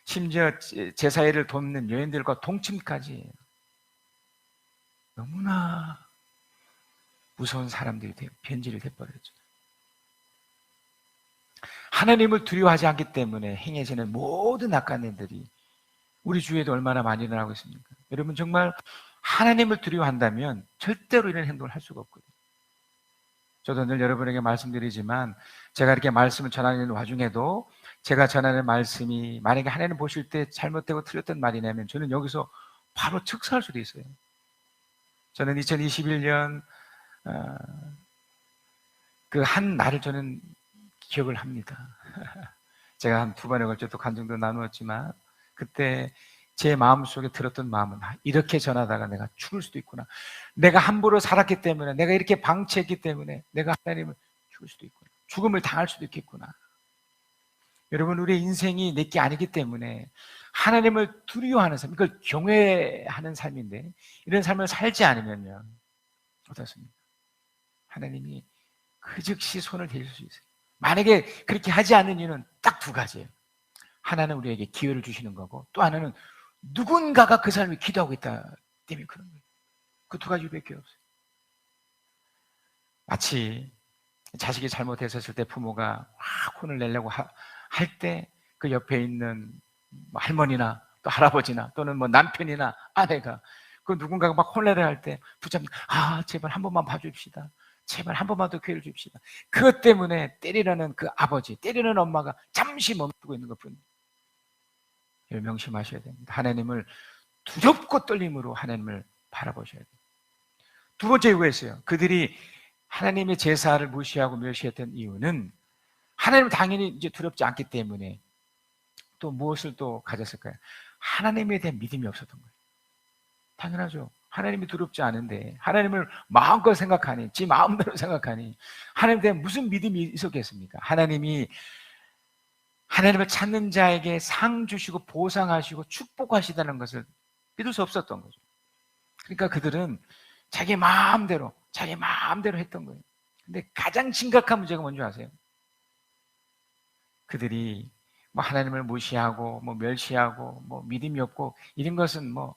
심지어 제사회를 돕는 여인들과 동침까지 너무나 무서운 사람들이 변질이 돼버렸죠. 하나님을 두려워하지 않기 때문에 행해지는 모든 악한 일들이 우리 주위에도 얼마나 많이 일어나고 있습니까? 여러분, 정말 하나님을 두려워한다면 절대로 이런 행동을 할 수가 없거든요. 저도 늘 여러분에게 말씀드리지만, 제가 이렇게 말씀을 전하는 와중에도 제가 전하는 말씀이 만약에 하나님 보실 때 잘못되고 틀렸던 말이냐면 저는 여기서 바로 즉사할 수도 있어요. 저는 2021년 그 한 날을 저는 기억을 합니다. 제가 한 2번에 걸쳐 또 간증도 나누었지만, 그때 제 마음속에 들었던 마음은 이렇게 전하다가 내가 죽을 수도 있구나. 내가 함부로 살았기 때문에, 내가 이렇게 방치했기 때문에 내가 하나님을 죽을 수도 있구나. 죽음을 당할 수도 있겠구나. 여러분, 우리의 인생이 내게 아니기 때문에 하나님을 두려워하는 삶, 이걸 경외하는 삶인데, 이런 삶을 살지 않으면요, 어떻습니까? 하나님이 그 즉시 손을 대실 수 있어요. 만약에 그렇게 하지 않는 이유는 딱 2가지예요. 하나는 우리에게 기회를 주시는 거고, 또 하나는 누군가가 그 사람이 기도하고 있다 때문에 그런 거예요. 그 2가지밖에 없어요. 마치 자식이 잘못했었을 때 부모가 막 혼을 내려고 할 때 그 옆에 있는 할머니나 또 할아버지나 또는 뭐 남편이나 아내가 그 누군가가 막 혼내려 할 때 붙잡는, 제발 한 번만 봐줍시다. 제발 한 번만 더 기회를 줍시다. 그것 때문에 때리려는 그 아버지, 때리는 엄마가 잠시 멈추고 있는 것뿐. 명심하셔야 됩니다. 하나님을 두렵고 떨림으로 하나님을 바라보셔야 돼요. 2번째 이유가 있어요. 그들이 하나님의 제사를 무시하고 멸시했던 이유는 하나님을 당연히 이제 두렵지 않기 때문에 또 무엇을 또 가졌을까요? 하나님에 대한 믿음이 없었던 거예요. 당연하죠. 하나님이 두렵지 않은데 하나님을 마음껏 생각하니, 지 마음대로 생각하니 하나님에 대한 무슨 믿음이 있었겠습니까? 하나님을 찾는 자에게 상 주시고 보상하시고 축복하시다는 것을 믿을 수 없었던 거죠. 그러니까 그들은 자기 마음대로 했던 거예요. 근데 가장 심각한 문제가 뭔지 아세요? 그들이 뭐 하나님을 무시하고 뭐 멸시하고 뭐 믿음이 없고 이런 것은 뭐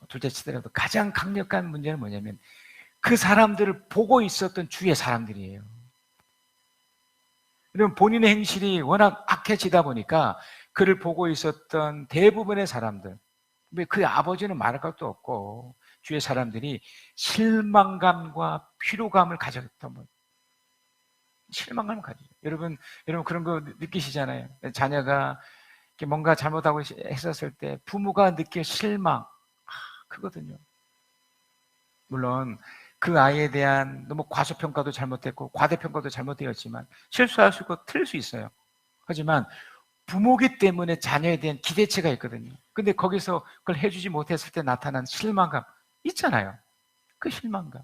둘째 치더라도 가장 강력한 문제는 뭐냐면 그 사람들을 보고 있었던 주위의 사람들이에요. 그러면 본인의 행실이 워낙 악해지다 보니까 그를 보고 있었던 대부분의 사람들, 그 아버지는 말할 것도 없고 주위의 사람들이 실망감과 피로감을 가졌던 거예요. 실망감을 가지죠. 여러분 그런 거 느끼시잖아요. 자녀가 뭔가 잘못하고 했었을 때 부모가 느낄 실망, 크거든요. 물론 그 아이에 대한 너무 과소평가도 잘못됐고 과대평가도 잘못되었지만 실수할 수 있고 틀릴 수 있어요. 하지만 부모기 때문에 자녀에 대한 기대치가 있거든요. 근데 거기서 그걸 해주지 못했을 때 나타난 실망감 있잖아요. 그 실망감.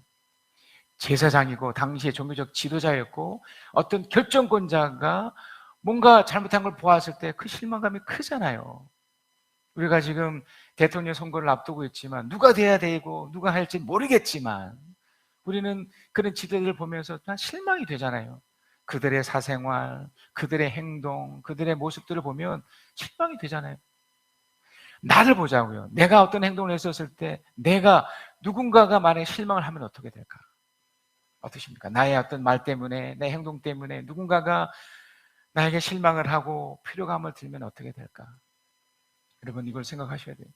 제사장이고 당시에 종교적 지도자였고 어떤 결정권자가 뭔가 잘못한 걸 보았을 때 그 실망감이 크잖아요. 우리가 지금 대통령 선거를 앞두고 있지만 누가 돼야 되고 누가 할지 모르겠지만 우리는 그런 지도자들을 보면서 다 실망이 되잖아요. 그들의 사생활, 그들의 행동, 그들의 모습들을 보면 실망이 되잖아요. 나를 보자고요. 내가 어떤 행동을 했었을 때 내가 누군가가 만약에 실망을 하면 어떻게 될까? 어떠십니까? 나의 어떤 말 때문에, 내 행동 때문에 누군가가 나에게 실망을 하고 피로감을 들면 어떻게 될까? 여러분 이걸 생각하셔야 돼요.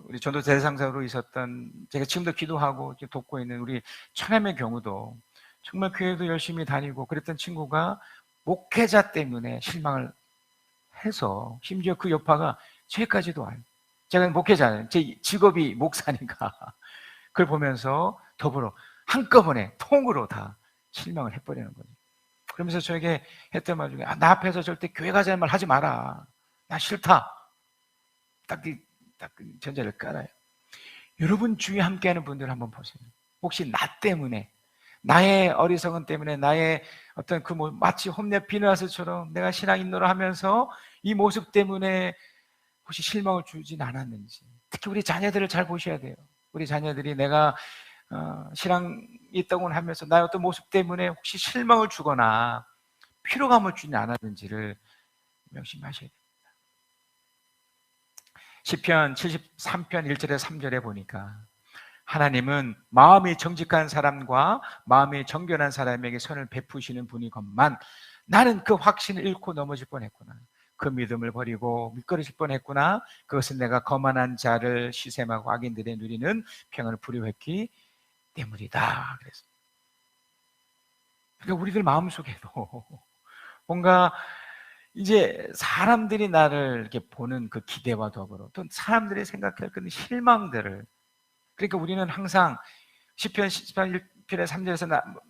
우리 전도 대상자로 있었던, 제가 지금도 기도하고 돕고 있는 우리 천남의 경우도 정말 교회도 열심히 다니고 그랬던 친구가 목회자 때문에 실망을 해서 심지어 그 여파가 저희까지도 와요. 제가 목회자는 제 직업이 목사니까 그걸 보면서 더불어 한꺼번에 통으로 다 실망을 해버리는 거죠. 그러면서 저에게 했던 말 중에 나 앞에서 절대 교회 가자는 말 하지 마라. 나 싫다. 딱 전제를 깔아요. 여러분 주위에 함께하는 분들 한번 보세요. 혹시 나 때문에 나의 어리석음 때문에 나의 어떤 그 마치 홈리아 비누아스처럼 내가 신앙인노를 하면서 이 모습 때문에 혹시 실망을 주진 않았는지. 특히 우리 자녀들을 잘 보셔야 돼요. 우리 자녀들이 내가 신앙이 있다고 하면서 나의 어떤 모습 때문에 혹시 실망을 주거나 피로감을 주지 않았는지를 명심하셔야 됩니다. 시편 73편 1절에 3절에 보니까 하나님은 마음이 정직한 사람과 마음이 정결한 사람에게 선을 베푸시는 분이건만 나는 그 확신을 잃고 넘어질 뻔했구나. 그 믿음을 버리고 미끄러질 뻔했구나. 그것은 내가 거만한 자를 시샘하고 악인들의 누리는 평안을 불효했기 때문이다. 그래서 그러니까 우리들 마음속에도 뭔가 이제 사람들이 나를 이렇게 보는 그 기대와 더불어 또 사람들이 생각할 그 실망들을, 그러니까 우리는 항상 시편 1편의 3절에서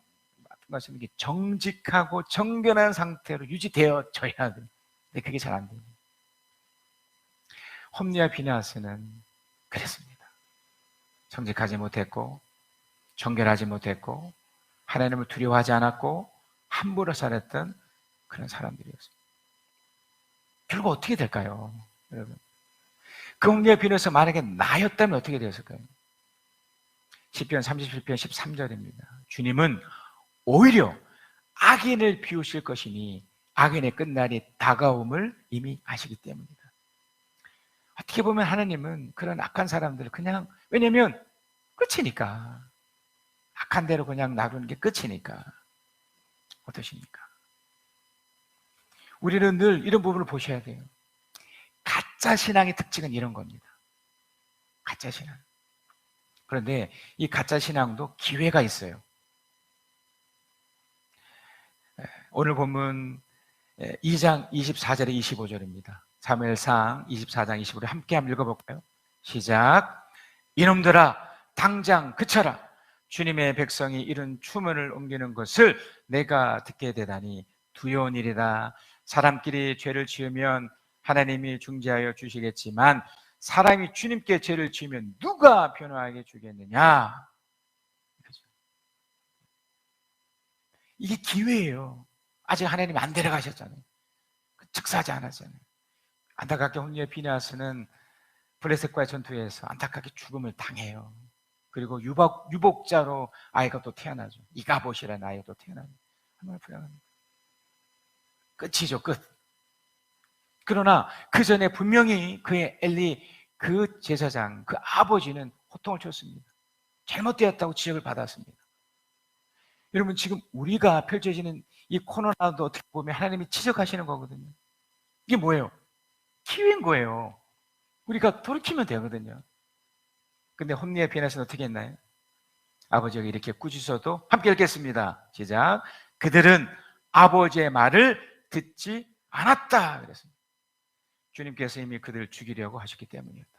말씀드린 게 정직하고 정결한 상태로 유지되어져야 돼. 근데 그게 잘 안 돼요. 홈리와 비나스는 그랬습니다. 정직하지 못했고 정결하지 못했고 하나님을 두려워하지 않았고 함부로 살았던 그런 사람들이었습니다. 결국 어떻게 될까요, 여러분? 그 홈리와 비나스 만약에 나였다면 어떻게 되었을까요? 시편 37편 13절입니다. 주님은 오히려 악인을 비우실 것이니 악인의 끝날이 다가옴을 이미 아시기 때문이다. 어떻게 보면 하나님은 그런 악한 사람들을 그냥, 왜냐면 끝이니까, 악한 대로 그냥 놔두는 게 끝이니까. 어떠십니까? 우리는 늘 이런 부분을 보셔야 돼요. 가짜 신앙의 특징은 이런 겁니다. 가짜 신앙. 그런데 이 가짜 신앙도 기회가 있어요. 오늘 본문 2장 24절에 25절입니다. 사무엘상 24장 25절 함께 한번 읽어볼까요? 시작. 이놈들아 당장 그쳐라. 주님의 백성이 이런 추문을 옮기는 것을 내가 듣게 되다니 두려운 일이다. 사람끼리 죄를 지으면 하나님이 중재하여 주시겠지만 사람이 주님께 죄를 지으면 누가 변호하게 주겠느냐. 이게 기회예요. 아직 하나님이 안 데려가셨잖아요. 즉사하지 않았잖아요. 안타깝게 홈리와 비나스는 블레셋과의 전투에서 안타깝게 죽음을 당해요. 그리고 유복자로 아이가 또 태어나죠. 이가봇이라는 아이가 또 태어나요. 정말 불쌍합니다. 끝이죠, 끝. 그러나 그 전에 분명히 그의 엘리, 그 제사장, 그 아버지는 호통을 쳤습니다. 잘못되었다고 지적을 받았습니다. 여러분, 지금 우리가 펼쳐지는 이 코로나도 어떻게 보면 하나님이 지적하시는 거거든요. 이게 뭐예요? 기회인 거예요. 우리가 돌이키면 되거든요. 근데 홈리와 비나스는 어떻게 했나요? 아버지가 이렇게 꾸짖어도 함께 읽겠습니다. 시작. 그들은 아버지의 말을 듣지 않았다. 그랬습니다. 주님께서 이미 그들을 죽이려고 하셨기 때문이었다.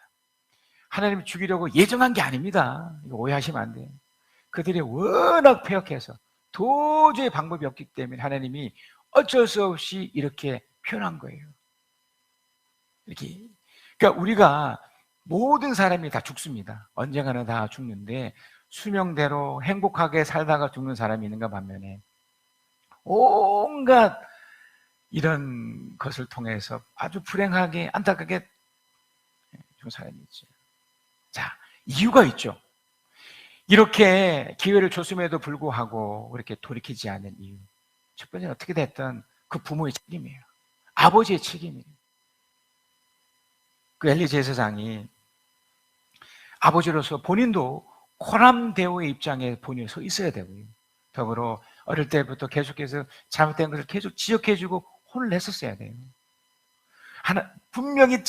하나님이 죽이려고 예정한 게 아닙니다. 이거 오해하시면 안 돼요. 그들이 워낙 패역해서 도저히 방법이 없기 때문에 하나님이 어쩔 수 없이 이렇게 표현한 거예요. 이렇게. 그러니까 우리가 모든 사람이 다 죽습니다. 언젠가는 다 죽는데 수명대로 행복하게 살다가 죽는 사람이 있는가 반면에 온갖 이런 것을 통해서 아주 불행하게 안타깝게 죽은 사람이 있죠. 자, 이유가 있죠. 이렇게 기회를 줬음에도 불구하고 그렇게 돌이키지 않은 이유. 첫 번째는 어떻게 됐든 그 부모의 책임이에요. 아버지의 책임이에요. 그 엘리 제사장이 아버지로서 본인도 코람데오의 입장에 본인이 서 있어야 되고요. 더불어 어릴 때부터 계속해서 잘못된 것을 계속 지적해주고 혼을 냈었어야 돼요. 분명히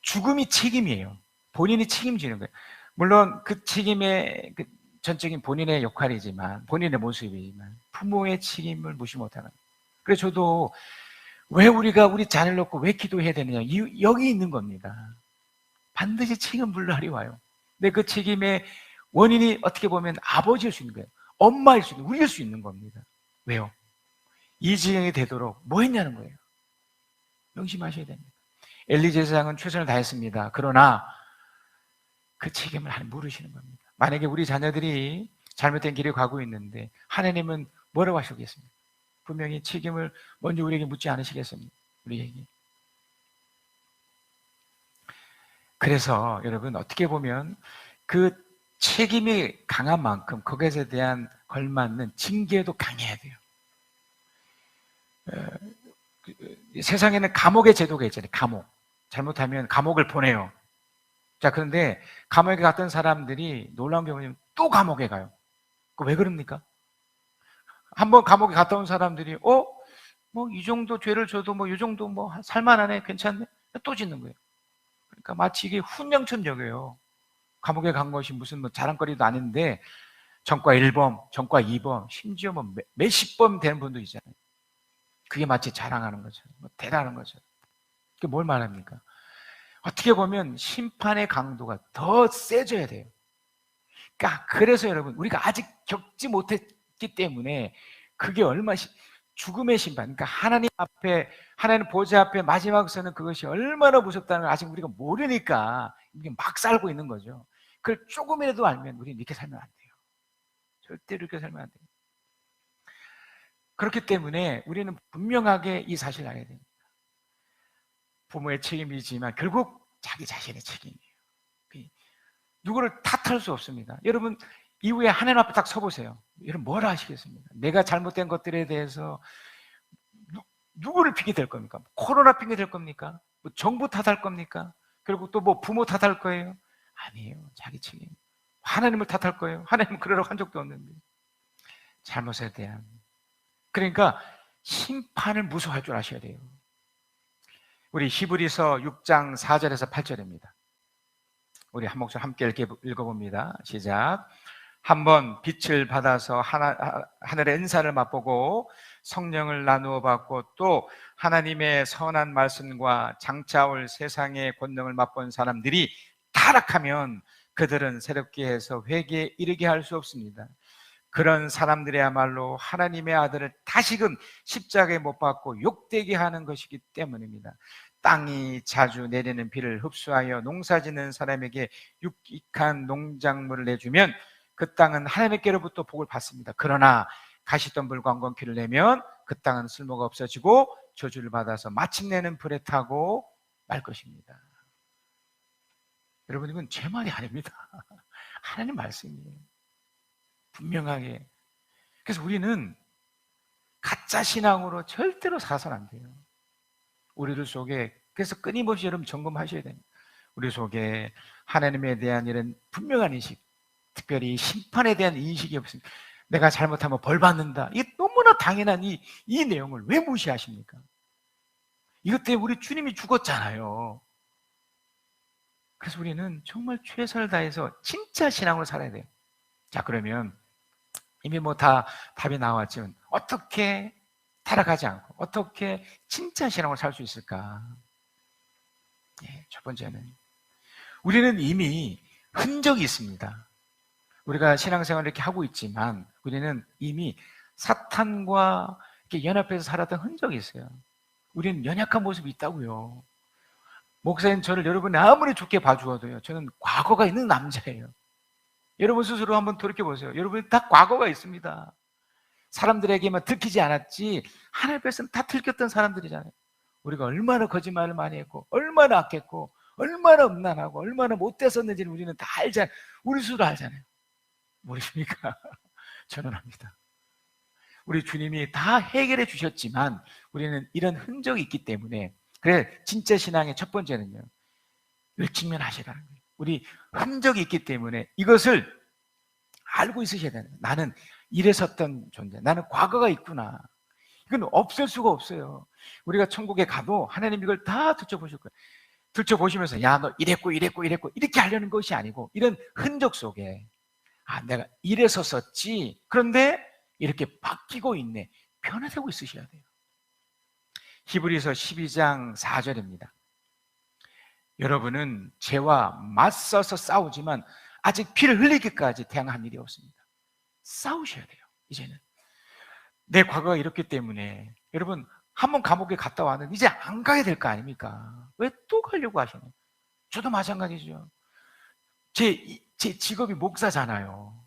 죽음이 책임이에요. 본인이 책임지는 거예요. 물론 그 책임의 전적인 본인의 역할이지만, 본인의 모습이지만 부모의 책임을 무시 못하는. 그래서 저도 왜 우리가 우리 자녀를 놓고 왜 기도해야 되느냐, 여기 있는 겁니다. 반드시 책임 물러하리 와요. 근데 그 책임의 원인이 어떻게 보면 아버지일 수 있는 거예요. 엄마일 수 있는, 우리일 수 있는 겁니다. 왜요? 이 지경이 되도록 뭐 했냐는 거예요. 명심하셔야 됩니다. 엘리 제사장은 최선을 다했습니다. 그러나 그 책임을 하나님 물으시는 겁니다. 만약에 우리 자녀들이 잘못된 길을 가고 있는데 하나님은 뭐라고 하시겠습니까? 분명히 책임을 먼저 우리에게 묻지 않으시겠습니까? 우리에게. 그래서 여러분 어떻게 보면 그 책임이 강한 만큼 거기에 대한 걸맞는 징계도 강해야 돼요. 세상에는 감옥의 제도가 있잖아요. 감옥. 잘못하면 감옥을 보내요. 자, 그런데 감옥에 갔던 사람들이 놀라운 경우는 또 감옥에 가요. 그 왜 그럽니까? 한번 감옥에 갔다 온 사람들이 뭐 이 정도 죄를 줘도 뭐 이 정도 뭐 살만하네, 괜찮네, 또 짓는 거예요. 그러니까 마치 이게 훈령처럼 여겨요. 감옥에 간 것이 무슨 뭐 자랑거리도 아닌데 전과 1범, 전과 2범, 심지어 뭐 몇십 범 되는 분도 있잖아요. 그게 마치 자랑하는 것처럼, 뭐 대단한 것처럼. 그게 뭘 말합니까? 어떻게 보면 심판의 강도가 더 세져야 돼요. 그러니까 그래서 여러분 우리가 아직 겪지 못했기 때문에 그게 죽음의 심판, 그러니까 하나님 앞에, 하나님 보좌 앞에 마지막 서는 그것이 얼마나 무섭다는 걸 아직 우리가 모르니까 이게 막 살고 있는 거죠. 그걸 조금이라도 알면 우리는 이렇게 살면 안 돼요. 절대로 이렇게 살면 안 돼요. 그렇기 때문에 우리는 분명하게 이 사실을 알아야 됩니다. 부모의 책임이지만 결국 자기 자신의 책임이에요. 누구를 탓할 수 없습니다. 여러분 이후에 하나님 앞에 딱 서보세요. 여러분 뭘 하시겠습니까? 내가 잘못된 것들에 대해서 누구를 핑계 댈 겁니까? 코로나 핑계 댈 겁니까? 뭐 정부 탓할 겁니까? 그리고 또 뭐 부모 탓할 거예요? 아니에요. 자기 책임. 하나님을 탓할 거예요? 하나님은 그러라고 한 적도 없는데. 잘못에 대한. 그러니까 심판을 무서워할 줄 아셔야 돼요. 우리 히브리서 6장 4절에서 8절입니다. 우리 한 목소리 함께 읽어봅니다. 시작. 한번 빛을 받아서 하늘의 은사를 맛보고 성령을 나누어 받고 또 하나님의 선한 말씀과 장차 올 세상의 권능을 맛본 사람들이 타락하면 그들은 새롭게 해서 회개에 이르게 할 수 없습니다. 그런 사람들이야말로 하나님의 아들을 다시금 십자가에 못 박고 욕되게 하는 것이기 때문입니다. 땅이 자주 내리는 비를 흡수하여 농사짓는 사람에게 유익한 농작물을 내주면 그 땅은 하나님께로부터 복을 받습니다. 그러나 가시덤불과 엉겅퀴를 내면 그 땅은 쓸모가 없어지고 저주를 받아서 마침내는 불에 타고 말 것입니다. 여러분 이건 제 말이 아닙니다. 하나님 말씀이에요. 분명하게. 그래서 우리는 가짜 신앙으로 절대로 살아서는 안 돼요. 우리들 속에, 그래서 끊임없이 여러분 점검하셔야 됩니다. 우리 속에 하나님에 대한 이런 분명한 인식, 특별히 심판에 대한 인식이 없습니다. 내가 잘못하면 벌 받는다. 이게 너무나 당연한 이 내용을 왜 무시하십니까? 이것 때문에 우리 주님이 죽었잖아요. 그래서 우리는 정말 최선을 다해서 진짜 신앙으로 살아야 돼요. 자, 그러면 이미 뭐 다 답이 나왔지만 어떻게 타락하지 않고 어떻게 진짜 신앙으로 살 수 있을까? 첫 번째는 우리는 이미 흔적이 있습니다. 우리가 신앙생활을 이렇게 하고 있지만 우리는 이미 사탄과 이렇게 연합해서 살았던 흔적이 있어요. 우리는 연약한 모습이 있다고요. 목사님 저를 여러분이 아무리 좋게 봐주어도요, 저는 과거가 있는 남자예요. 여러분 스스로 한번 돌이켜보세요. 여러분이 다 과거가 있습니다. 사람들에게만 들키지 않았지 하나님 앞에서는 다 들켰던 사람들이잖아요. 우리가 얼마나 거짓말을 많이 했고 얼마나 악했고 얼마나 음란하고 얼마나 못됐었는지는 우리는 다 알잖아요. 우리 스스로 알잖아요. 모르십니까? 저는 압니다. 우리 주님이 다 해결해 주셨지만 우리는 이런 흔적이 있기 때문에, 그래 진짜 신앙의 첫 번째는요, 이걸 직면하시라는 거예요. 우리 흔적이 있기 때문에 이것을 알고 있으셔야 되는 거예요. 나는 이랬었던 존재, 나는 과거가 있구나. 이건 없앨 수가 없어요. 우리가 천국에 가도 하나님 이걸 다 들춰보실 거예요. 들춰보시면서 야 너 이랬고 이렇게 하려는 것이 아니고 이런 흔적 속에 내가 이랬었지, 그런데 이렇게 바뀌고 있네, 변화되고 있으셔야 돼요. 히브리서 12장 4절입니다. 여러분은 죄와 맞서서 싸우지만 아직 피를 흘리기까지 대항한 일이 없습니다. 싸우셔야 돼요. 이제는 내 과거가 이렇기 때문에 여러분 한번 감옥에 갔다 왔는데 이제 안 가야 될 거 아닙니까? 왜 또 가려고 하시나요? 저도 마찬가지죠. 제 직업이 목사잖아요.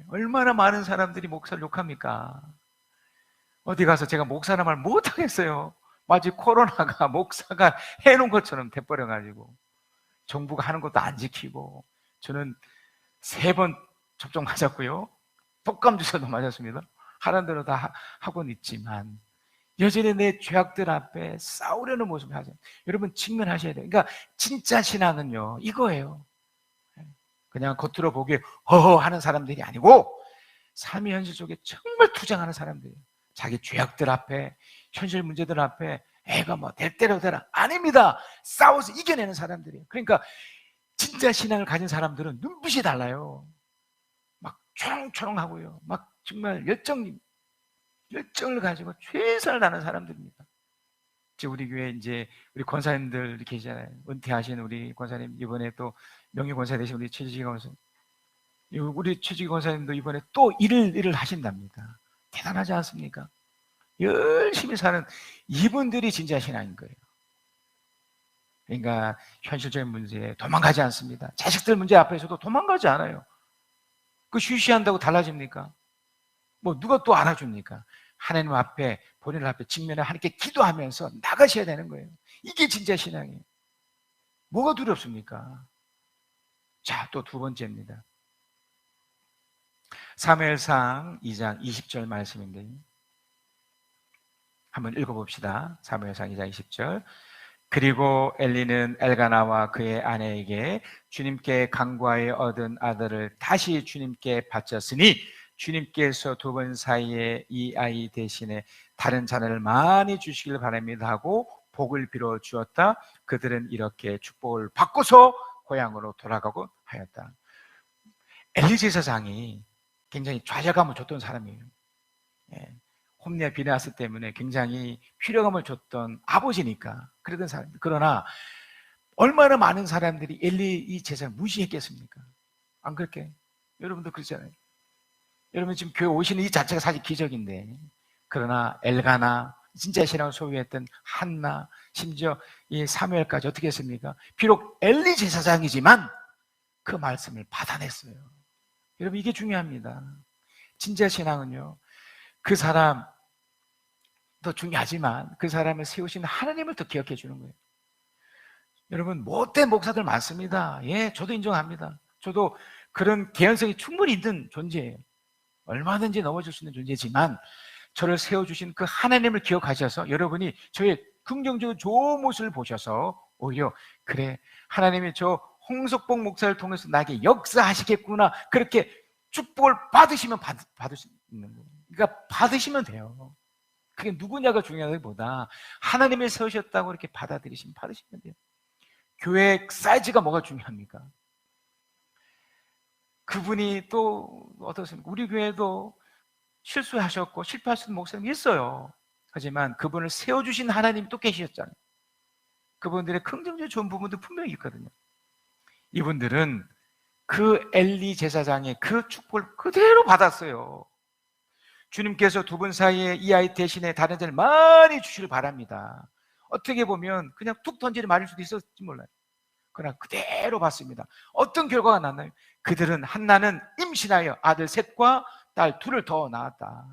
얼마나 많은 사람들이 목사를 욕합니까? 어디 가서 제가 목사라 말 못하겠어요. 마치 코로나가 목사가 해놓은 것처럼 돼버려가지고 정부가 하는 것도 안 지키고. 저는 3번 접종 맞았고요, 독감 주사도 맞았습니다. 하는 대로 다 하고는 있지만 여전히 내 죄악들 앞에 싸우려는 모습을 하죠. 여러분 직면하셔야 돼요. 그러니까 진짜 신앙은요 이거예요. 그냥 겉으로 보기에 허허 하는 사람들이 아니고 삶의 현실 속에 정말 투쟁하는 사람들이에요. 자기 죄악들 앞에, 현실 문제들 앞에 애가 뭐 될 대로 되라, 아닙니다. 싸워서 이겨내는 사람들이에요. 그러니까 진짜 신앙을 가진 사람들은 눈빛이 달라요. 막 초롱초롱하고요, 막 정말 열정을 가지고 최선을 다하는 사람들입니다. 이제 우리 교회 이제 우리 권사님들 계시잖아요. 은퇴하신 우리 권사님, 이번에 또 명예 권사 되신 우리 최지기 권사님, 우리 최지기 권사님도 이번에 또 일을 하신답니다. 대단하지 않습니까? 열심히 사는 이분들이 진짜 신앙인 거예요. 그러니까 현실적인 문제에 도망가지 않습니다. 자식들 문제 앞에서도 도망가지 않아요. 그 쉬쉬한다고 달라집니까? 뭐 누가 또 알아줍니까? 하나님 앞에, 본인 앞에 직면해 하나님께 기도하면서 나가셔야 되는 거예요. 이게 진짜 신앙이에요. 뭐가 두렵습니까? 자, 또 2번째입니다. 사무엘상 2장 20절 말씀인데 한번 읽어봅시다. 사무엘상 2장 20절. 그리고 엘리는 엘가나와 그의 아내에게 주님께 간구하여 얻은 아들을 다시 주님께 바쳤으니 주님께서 2번 사이에 이 아이 대신에 다른 자녀를 많이 주시길 바랍니다 하고 복을 빌어 주었다. 그들은 이렇게 축복을 받고서 고향으로 돌아가고 하였다. 엘리 제사장이 굉장히 좌절감을 줬던 사람이에요. 홈리와 비느하스 때문에 굉장히 피로감을 줬던 아버지니까 그러던 사람. 그러나 얼마나 많은 사람들이 엘리 이 제사를 무시했겠습니까? 안 그렇게? 여러분도 그렇잖아요. 여러분 지금 교회 오시는 이 자체가 사실 기적인데, 그러나 엘가나, 진짜 신앙을 소유했던 한나, 심지어 이 사무엘까지 어떻게 했습니까? 비록 엘리 제사장이지만 그 말씀을 받아냈어요. 여러분 이게 중요합니다. 진짜 신앙은요, 그 사람 더 중요하지만 그 사람을 세우신 하나님을 더 기억해 주는 거예요. 여러분 못된 목사들 많습니다. 예, 저도 인정합니다. 저도 그런 개연성이 충분히 있는 존재예요. 얼마든지 넘어질 수 있는 존재지만 저를 세워주신 그 하나님을 기억하셔서 여러분이 저의 긍정적으로 좋은 모습을 보셔서 오히려 그래, 하나님이 저 홍석봉 목사를 통해서 나에게 역사하시겠구나, 그렇게 축복을 받으시면 받을 수 있는 거예요. 그러니까 받으시면 돼요. 그게 누구냐가 중요하기보다 하나님이 세우셨다고 이렇게 받아들이시면 받으시면 돼요. 교회 사이즈가 뭐가 중요합니까? 그분이 또 어떻습니까? 우리 교회도 실수하셨고 실패하신 목사님이 있어요. 하지만 그분을 세워주신 하나님이 또 계셨잖아요. 그분들의 긍정적인 좋은 부분도 분명히 있거든요. 이분들은 그 엘리 제사장의 그 축복을 그대로 받았어요. 주님께서 2분 사이에 이 아이 대신에 다른 자를 많이 주시길 바랍니다. 어떻게 보면 그냥 툭 던지는 말일 수도 있었지 몰라요. 그러나 그대로 받습니다. 어떤 결과가 났나요? 그들은 한나는 임신하여 아들 3과 딸 2를 더 낳았다.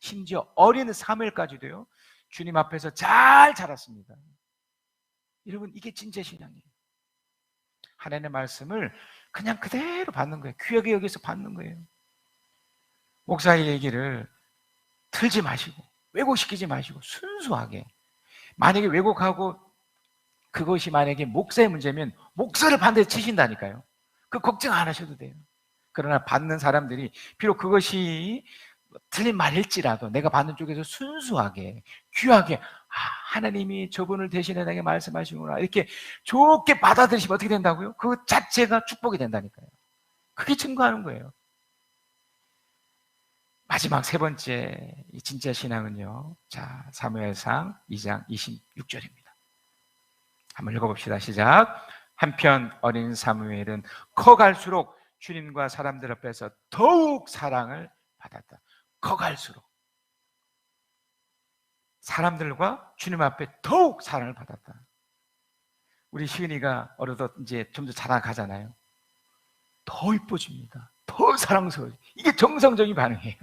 심지어 어린 사무엘까지도요, 주님 앞에서 잘 자랐습니다. 여러분 이게 진짜 신앙이에요. 하나님의 말씀을 그냥 그대로 받는 거예요. 귀하게 여기서 받는 거예요. 목사의 얘기를 틀지 마시고 왜곡시키지 마시고 순수하게, 만약에 왜곡하고 그것이 만약에 목사의 문제면 목사를 반대로 치신다니까요. 그 걱정 안 하셔도 돼요. 그러나 받는 사람들이 비록 그것이 틀린 말일지라도 내가 받는 쪽에서 순수하게 귀하게 하나님이 저분을 대신해 내게 말씀하시구나 이렇게 좋게 받아들이시면 어떻게 된다고요? 그 자체가 축복이 된다니까요. 그게 증거하는 거예요. 마지막 3번째 이 진짜 신앙은요, 자, 사무엘상 2장 26절입니다. 한번 읽어봅시다. 시작. 한편 어린 사무엘은 커갈수록 주님과 사람들 앞에서 더욱 사랑을 받았다. 커갈수록 사람들과 주님 앞에 더욱 사랑을 받았다. 우리 시은이가 어느덧 이제 좀 더 자라가잖아요. 더 이뻐집니다. 더 사랑스러워요. 이게 정상적인 반응이에요.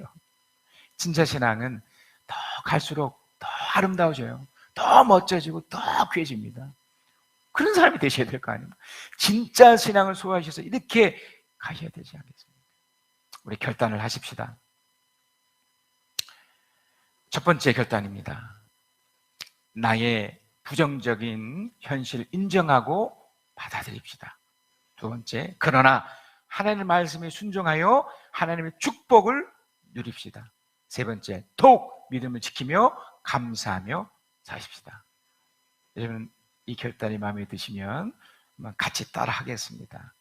진짜 신앙은 더 갈수록 더 아름다워져요. 더 멋져지고 더 귀해집니다. 그런 사람이 되셔야 될 거 아닙니까? 진짜 신앙을 소유하셔서 이렇게 가셔야 되지 않겠습니까? 우리 결단을 하십시다. 첫 번째 결단입니다. 나의 부정적인 현실을 인정하고 받아들입시다. 두 번째, 그러나 하나님의 말씀에 순종하여 하나님의 축복을 누립시다. 세 번째, 더욱 믿음을 지키며 감사하며 사십시다. 여러분, 이 결단이 마음에 드시면 같이 따라 하겠습니다.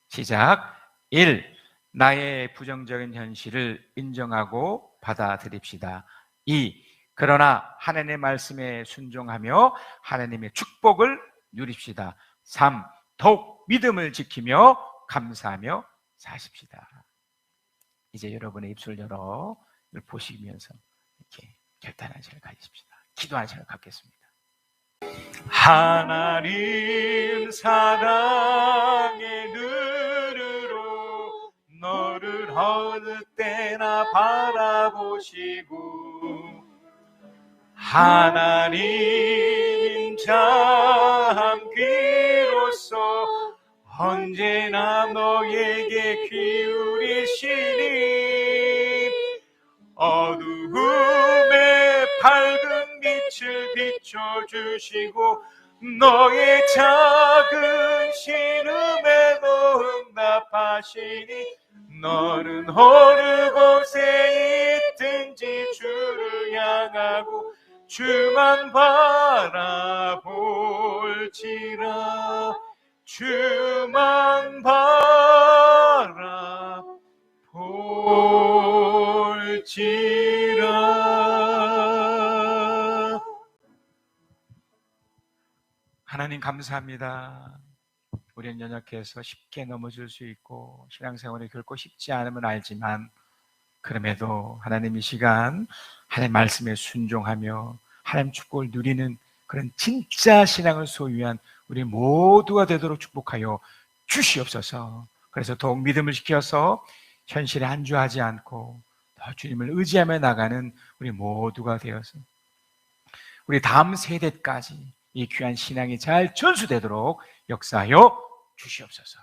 시작. 1. 나의 부정적인 현실을 인정하고 받아들입시다. 2. 그러나 하나님의 말씀에 순종하며 하나님의 축복을 누립시다. 3. 더욱 믿음을 지키며 감사하며 사십시다. 이제 여러분의 입술을 열어 보시면서 이렇게 결단한 시간을 가지십시다. 기도하는 시간을 갖겠습니다. 하나님 사랑의 눈으로 너를 어느 때나 바라보시고 하나님 참 귀로서 언제나 너에게 기울이시니 어두움에 밝은 빛을 비춰주시고 너의 작은 신음에도 응답하시니 너는 어느 곳에 있든지 주를 향하고 주만 바라볼지라 주만 바라볼지라. 하나님 감사합니다. 우리는 연약해서 쉽게 넘어질 수 있고 신앙생활이 결코 쉽지 않음은 알지만 그럼에도 하나님 이 시간 하나님 말씀에 순종하며 하나님 축복을 누리는 그런 진짜 신앙을 소유한 우리 모두가 되도록 축복하여 주시옵소서. 그래서 더욱 믿음을 지켜서 현실에 안주하지 않고 더 주님을 의지하며 나가는 우리 모두가 되어서 우리 다음 세대까지 이 귀한 신앙이 잘 전수되도록 역사하여 주시옵소서.